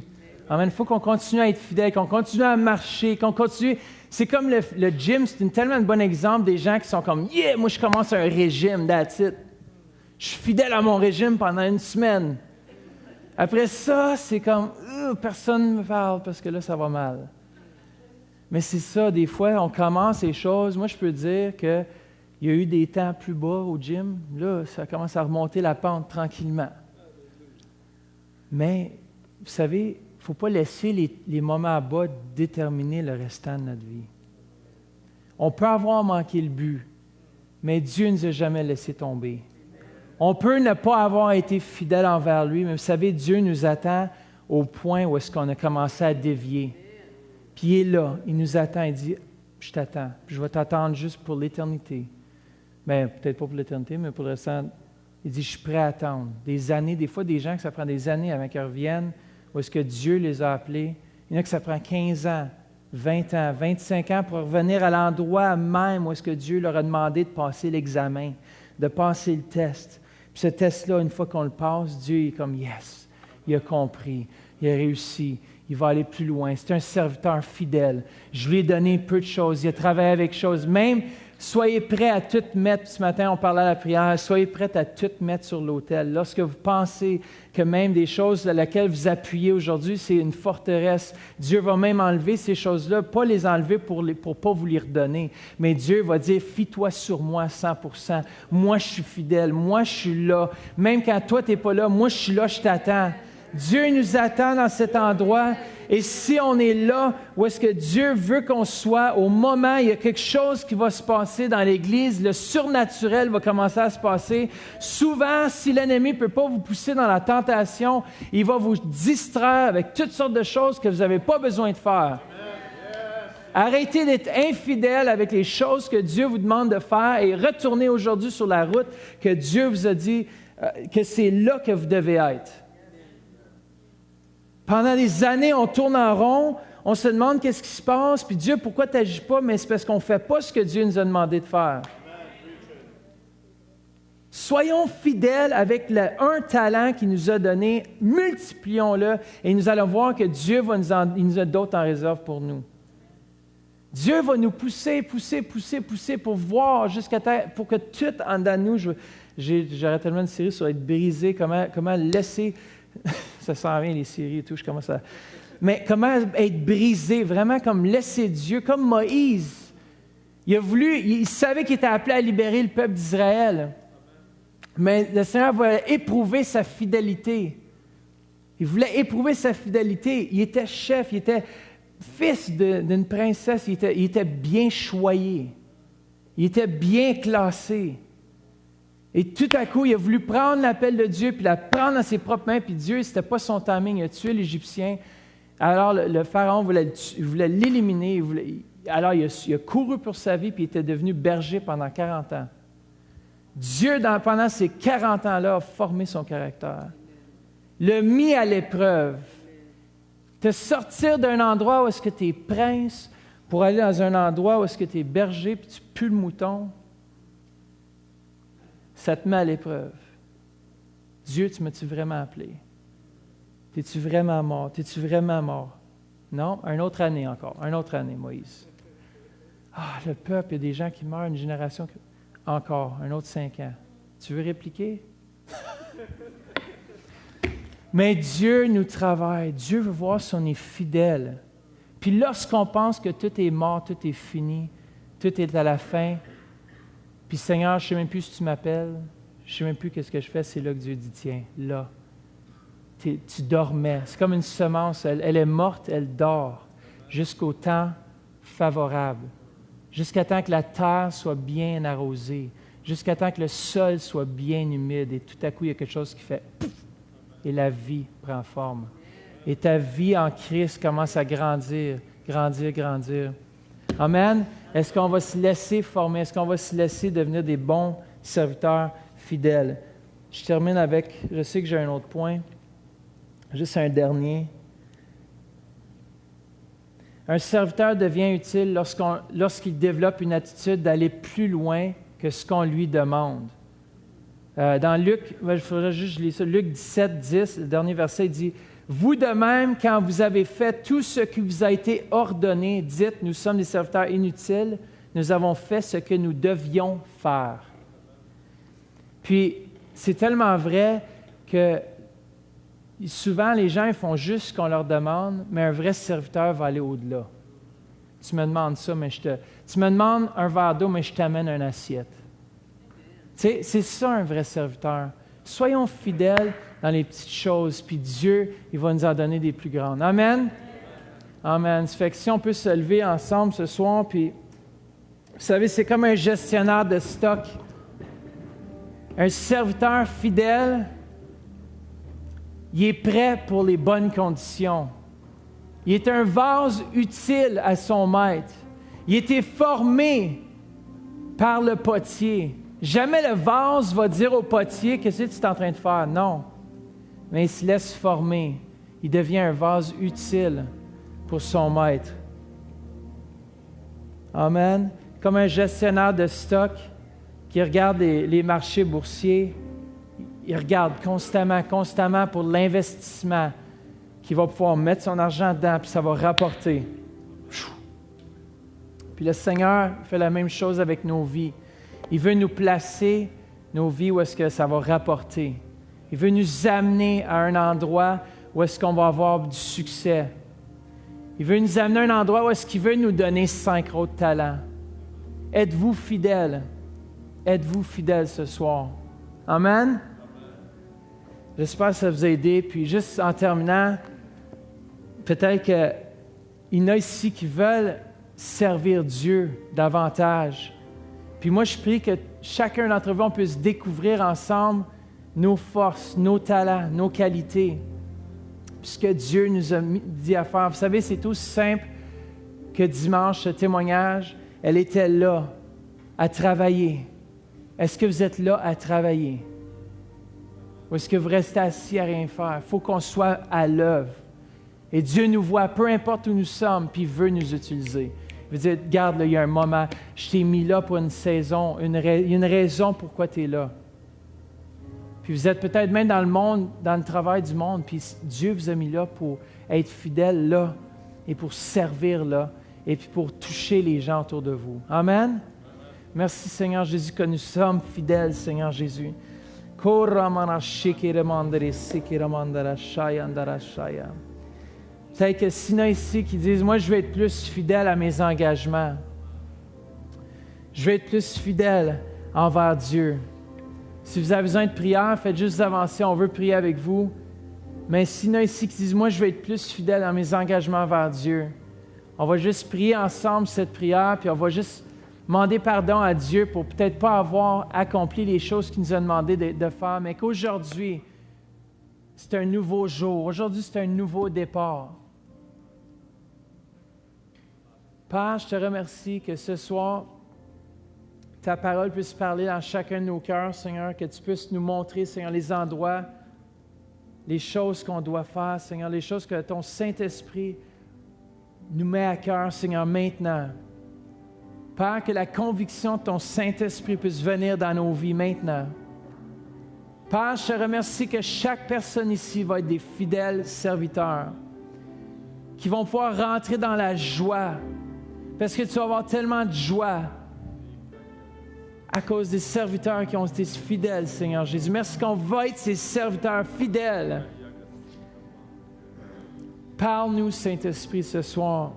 Amen. Il faut qu'on continue à être fidèle, qu'on continue à marcher, qu'on continue... C'est comme le gym, c'est tellement un bon exemple des gens qui sont comme « Yeah, moi je commence un régime, that's it. Je suis fidèle à mon régime pendant une semaine. » Après ça, c'est comme « Personne ne me parle parce que là, ça va mal. » Mais c'est ça, des fois, on commence les choses. Moi, je peux dire qu'il y a eu des temps plus bas au gym. Là, ça commence à remonter la pente tranquillement. Mais, vous savez, il ne faut pas laisser les moments bas déterminer le restant de notre vie. On peut avoir manqué le but, mais Dieu ne nous a jamais laissé tomber. On peut ne pas avoir été fidèle envers lui, mais vous savez, Dieu nous attend au point où est-ce qu'on a commencé à dévier. Puis il est là, il nous attend, il dit, je t'attends, je vais t'attendre juste pour l'éternité. Bien, peut-être pas pour l'éternité, mais pour le restant, il dit, je suis prêt à attendre. Des années, des fois, des gens que ça prend des années avant qu'ils reviennent, où est-ce que Dieu les a appelés. Il y en a que ça prend 15 ans, 20 ans, 25 ans pour revenir à l'endroit même où est-ce que Dieu leur a demandé de passer l'examen, de passer le test. Puis ce test-là, une fois qu'on le passe, Dieu est comme « Yes! » Il a compris, il a réussi, il va aller plus loin. C'est un serviteur fidèle. Je lui ai donné peu de choses, il a travaillé avec choses. Même, soyez prêts à tout mettre, ce matin on parlait à la prière, soyez prêts à tout mettre sur l'autel. Lorsque vous pensez que même des choses à laquelle vous appuyez aujourd'hui, c'est une forteresse, Dieu va même enlever ces choses-là, pas les enlever pour pas vous les redonner, mais Dieu va dire, fie-toi sur moi à 100%. Moi, je suis fidèle, moi, je suis là. Même quand toi, tu n'es pas là, moi, je suis là, je t'attends. Dieu nous attend dans cet endroit Et si on est là où est-ce que Dieu veut qu'on soit, au moment, il y a quelque chose qui va se passer dans l'Église, le surnaturel va commencer à se passer. Souvent, si l'ennemi ne peut pas vous pousser dans la tentation, il va vous distraire avec toutes sortes de choses que vous n'avez pas besoin de faire. Arrêtez d'être infidèle avec les choses que Dieu vous demande de faire et retournez aujourd'hui sur la route que Dieu vous a dit que c'est là que vous devez être. Pendant des années, on tourne en rond, on se demande qu'est-ce qui se passe, puis Dieu, pourquoi tu n'agis pas? Mais c'est parce qu'on ne fait pas ce que Dieu nous a demandé de faire. Soyons fidèles avec un talent qu'il nous a donné, multiplions-le, et nous allons voir que Dieu il nous a d'autres en réserve pour nous. Dieu va nous pousser pour voir jusqu'à terre, pour que tout en dedans de nous, j'aurais tellement une série sur être brisé, comment laisser... Ça s'en vient, les séries et tout, je commence à... Mais comment être brisé, vraiment comme laisser Dieu, comme Moïse. Il savait qu'il était appelé à libérer le peuple d'Israël. Mais le Seigneur voulait éprouver sa fidélité. Il voulait éprouver sa fidélité. Il était chef, il était fils d'une princesse, il était bien choyé. Il était bien classé. Et tout à coup, il a voulu prendre l'appel de Dieu, puis la prendre dans ses propres mains, puis Dieu, ce n'était pas son timing, il a tué l'Égyptien. Alors, le Pharaon voulait l'éliminer, alors il a couru pour sa vie, puis il était devenu berger pendant 40 ans. Dieu, pendant ces 40 ans-là, a formé son caractère, l'a mis à l'épreuve, te sortir d'un endroit où est-ce que tu es prince, pour aller dans un endroit où est-ce que tu es berger, puis tu pues le mouton. Ça te met à l'épreuve. Dieu, tu m'as-tu vraiment appelé? T'es-tu vraiment mort? T'es-tu vraiment mort? Non? Une autre année encore. Une autre année, Moïse. Ah, le peuple, il y a des gens qui meurent, une génération... Encore, un autre 5 ans. Tu veux répliquer? Mais Dieu nous travaille. Dieu veut voir si on est fidèle. Puis lorsqu'on pense que tout est mort, tout est fini, tout est à la fin... Puis Seigneur, je ne sais même plus si tu m'appelles, je ne sais même plus qu'est-ce que je fais, c'est là que Dieu dit, tiens, là, tu dormais. C'est comme une semence, elle est morte, elle dort, jusqu'au temps favorable, jusqu'à temps que la terre soit bien arrosée, jusqu'à temps que le sol soit bien humide, et tout à coup, il y a quelque chose qui fait pouf, et la vie prend forme. Et ta vie en Christ commence à grandir. Amen. Est-ce qu'on va se laisser former? Est-ce qu'on va se laisser devenir des bons serviteurs fidèles? Je termine avec, je sais que j'ai un autre point, juste un dernier. Un serviteur devient utile lorsqu'il développe une attitude d'aller plus loin que ce qu'on lui demande. Dans Luc, il faudrait juste lire ça, Luc 17, 10, le dernier verset, il dit « Vous de même, quand vous avez fait tout ce qui vous a été ordonné, dites, nous sommes des serviteurs inutiles, nous avons fait ce que nous devions faire. » Puis, c'est tellement vrai que souvent, les gens ils font juste ce qu'on leur demande, mais un vrai serviteur va aller au-delà. Tu me demandes ça, mais tu me demandes un verre d'eau, mais je t'amène une assiette. Tu sais, c'est ça un vrai serviteur. Soyons fidèles dans les petites choses, puis Dieu, il va nous en donner des plus grandes. Amen? Amen. Ça fait que si on peut se lever ensemble ce soir, puis vous savez, c'est comme un gestionnaire de stock. Un serviteur fidèle, il est prêt pour les bonnes conditions. Il est un vase utile à son maître. Il a été formé par le potier. Jamais le vase va dire au potier « Qu'est-ce que tu es en train de faire? » Non. Mais il se laisse former. Il devient un vase utile pour son maître. Amen. Comme un gestionnaire de stock qui regarde les marchés boursiers, il regarde constamment pour l'investissement qu'il va pouvoir mettre son argent dedans, puis ça va rapporter. Puis le Seigneur fait la même chose avec nos vies. Il veut nous placer nos vies où est-ce que ça va rapporter. Il veut nous amener à un endroit où est-ce qu'on va avoir du succès. Il veut nous amener à un endroit où est-ce qu'il veut nous donner 5 autres talents. Êtes-vous fidèles? Êtes-vous fidèles ce soir? Amen? J'espère que ça vous a aidé. Puis juste en terminant, Peut-être qu'il y en a ici qui veulent servir Dieu davantage. Puis moi, je prie que chacun d'entre vous, on puisse découvrir ensemble nos forces, nos talents, nos qualités. Puis ce que Dieu nous a dit à faire. Vous savez, c'est aussi simple que dimanche, ce témoignage, elle était là, à travailler. Est-ce que vous êtes là à travailler? Ou est-ce que vous restez assis à rien faire? Il faut qu'on soit à l'œuvre. Et Dieu nous voit, peu importe où nous sommes, puis il veut nous utiliser. Il veut dire, regarde, là, il y a un moment, je t'ai mis là pour une saison, il y a une raison pourquoi tu es là. Puis vous êtes peut-être même dans le monde, dans le travail du monde, puis Dieu vous a mis là pour être fidèle là, et pour servir là, et puis pour toucher les gens autour de vous. Amen? Merci Seigneur Jésus que nous sommes fidèles, Seigneur Jésus. Peut-être que s'il y en a ici qui disent, moi je vais être plus fidèle à mes engagements. Je vais être plus fidèle envers Dieu. Si vous avez besoin de prière, faites juste avancer, on veut prier avec vous. Mais s'il y en a ici qui disent, moi je vais être plus fidèle dans mes engagements envers Dieu, on va juste prier ensemble cette prière, puis on va juste demander pardon à Dieu pour peut-être pas avoir accompli les choses qu'il nous a demandé de faire, mais qu'aujourd'hui, c'est un nouveau jour. Aujourd'hui, c'est un nouveau départ. Père, je te remercie que ce soir, ta parole puisse parler dans chacun de nos cœurs, Seigneur, que tu puisses nous montrer, Seigneur, les endroits, les choses qu'on doit faire, Seigneur, les choses que ton Saint-Esprit nous met à cœur, Seigneur, maintenant. Père, que la conviction de ton Saint-Esprit puisse venir dans nos vies maintenant. Père, je te remercie que chaque personne ici va être des fidèles serviteurs qui vont pouvoir rentrer dans la joie parce que tu vas avoir tellement de joie à cause des serviteurs qui ont été fidèles, Seigneur Jésus. Merci qu'on va être ces serviteurs fidèles. Parle-nous, Saint-Esprit, ce soir.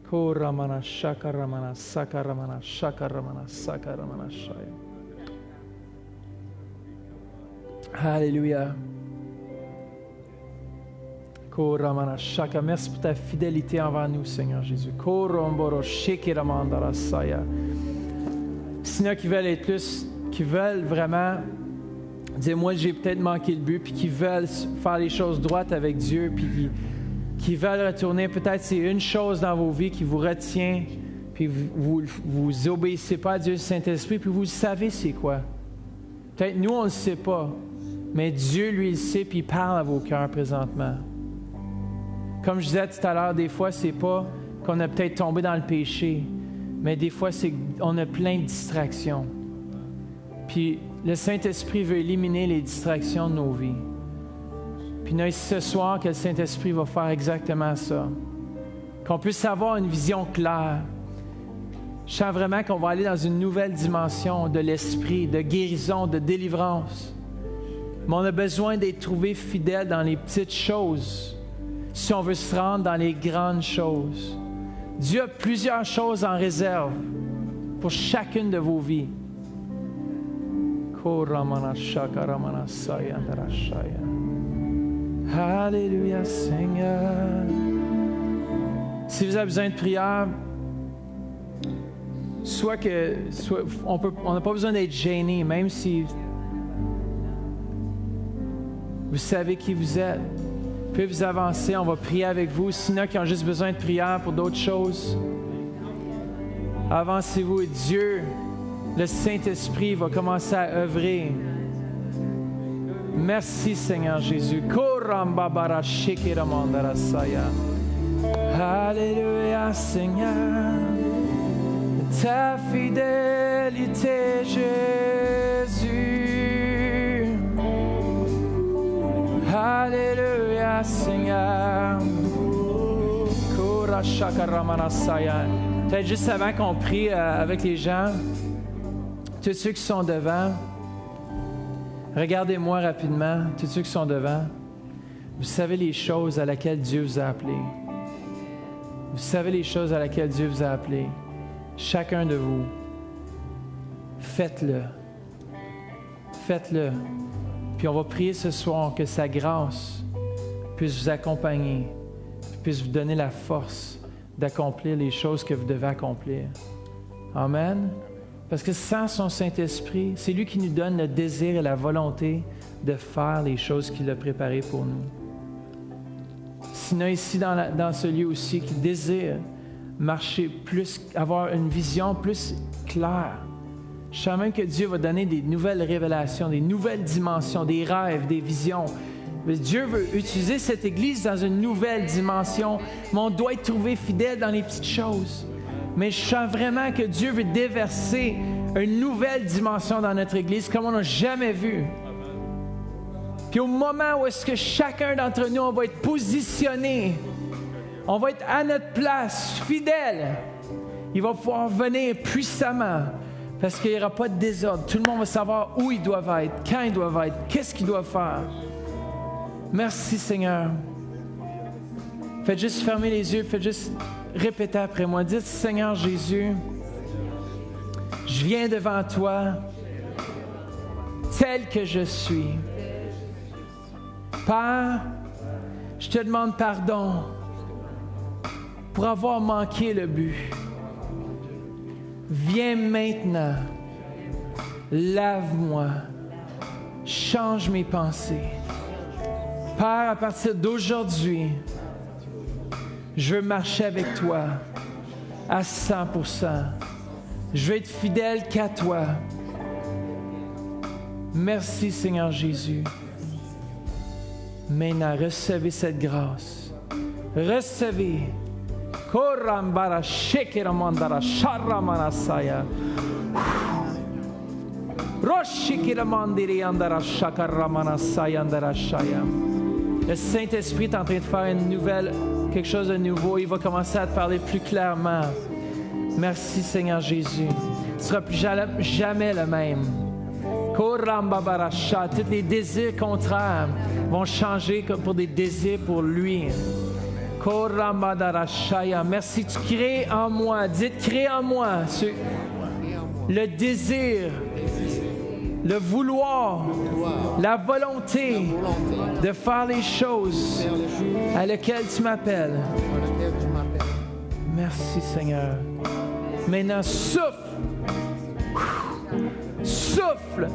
Koramana shakaramana sakaramana shakaramana sakaramana shaya. Alléluia. Koramana shaka. Merci pour ta fidélité envers nous, Seigneur Jésus. Koromboro shikiramandara saya. S'il y en a qui veulent être plus, qui veulent vraiment dire, moi j'ai peut-être manqué le but, puis qui veulent faire les choses droites avec Dieu, puis qui veulent retourner, peut-être c'est une chose dans vos vies qui vous retient, puis vous obéissez pas à Dieu le Saint-Esprit, puis vous savez c'est quoi. Peut-être nous, on ne le sait pas, mais Dieu, lui, il le sait, puis il parle à vos cœurs présentement. Comme je disais tout à l'heure, des fois, c'est pas qu'on a peut-être tombé dans le péché, mais des fois, c'est qu'on a plein de distractions. Puis le Saint-Esprit veut éliminer les distractions de nos vies. Puis nous, ce soir, que le Saint-Esprit va faire exactement ça. Qu'on puisse avoir une vision claire. Je sens vraiment qu'on va aller dans une nouvelle dimension de l'esprit, de guérison, de délivrance. Mais on a besoin d'être trouvé fidèle dans les petites choses si on veut se rendre dans les grandes choses. Dieu a plusieurs choses en réserve pour chacune de vos vies. Alléluia, Seigneur. Si vous avez besoin de prière, on n'a pas besoin d'être gêné, même si vous savez qui vous êtes. Vous pouvez vous avancer, on va prier avec vous. Sinon, qui ont juste besoin de prière pour d'autres choses, avancez-vous et Dieu, le Saint-Esprit, va commencer à œuvrer. Merci Seigneur Jésus. Alléluia Seigneur. Ta fidélité Jésus. Alléluia Seigneur. Peut-être juste avant qu'on prie avec les gens, tous ceux qui sont devant, regardez-moi rapidement, tous ceux qui sont devant. Vous savez les choses à laquelle Dieu vous a appelé. Vous savez les choses à laquelle Dieu vous a appelé. Chacun de vous, faites-le. Faites-le. Puis on va prier ce soir que sa grâce puisse vous accompagner, puisse vous donner la force d'accomplir les choses que vous devez accomplir. Amen. Parce que sans son Saint-Esprit, c'est lui qui nous donne le désir et la volonté de faire les choses qu'il a préparées pour nous. S'il y en a ici dans ce lieu aussi qui désire marcher plus, avoir une vision plus claire, je sens même que Dieu va donner des nouvelles révélations, des nouvelles dimensions, des rêves, des visions. Mais Dieu veut utiliser cette Église dans une nouvelle dimension, mais on doit être trouvé fidèle dans les petites choses. Mais je sens vraiment que Dieu veut déverser une nouvelle dimension dans notre Église comme on n'a jamais vu. Puis au moment où est-ce que chacun d'entre nous, on va être positionné, on va être à notre place, fidèle, il va pouvoir venir puissamment parce qu'il n'y aura pas de désordre. Tout le monde va savoir où ils doivent être, quand ils doivent être, qu'est-ce qu'ils doivent faire. Merci Seigneur. Faites juste fermer les yeux, faites juste répéter après moi. Dites, Seigneur Jésus, je viens devant toi tel que je suis. Père, je te demande pardon pour avoir manqué le but. Viens maintenant, lave-moi, change mes pensées. Père, à partir d'aujourd'hui, je veux marcher avec toi à 100%. Je veux être fidèle qu'à toi. Merci Seigneur Jésus. Maintenant, recevez cette grâce. Recevez. Korambara shekiramandara sharamanasaya. Roshikiramandiri andara shakaramanasaya andara shaya. Le Saint-Esprit est en train de faire quelque chose de nouveau. Il va commencer à te parler plus clairement. Merci Seigneur Jésus. Tu ne seras plus jamais le même. Tous les désirs contraires vont changer pour des désirs pour lui. Merci, tu crées en moi. Dites, crée en moi le désir, le vouloir, la volonté de faire les choses à lesquelles tu m'appelles. Merci Seigneur. Maintenant, souffle. Souffle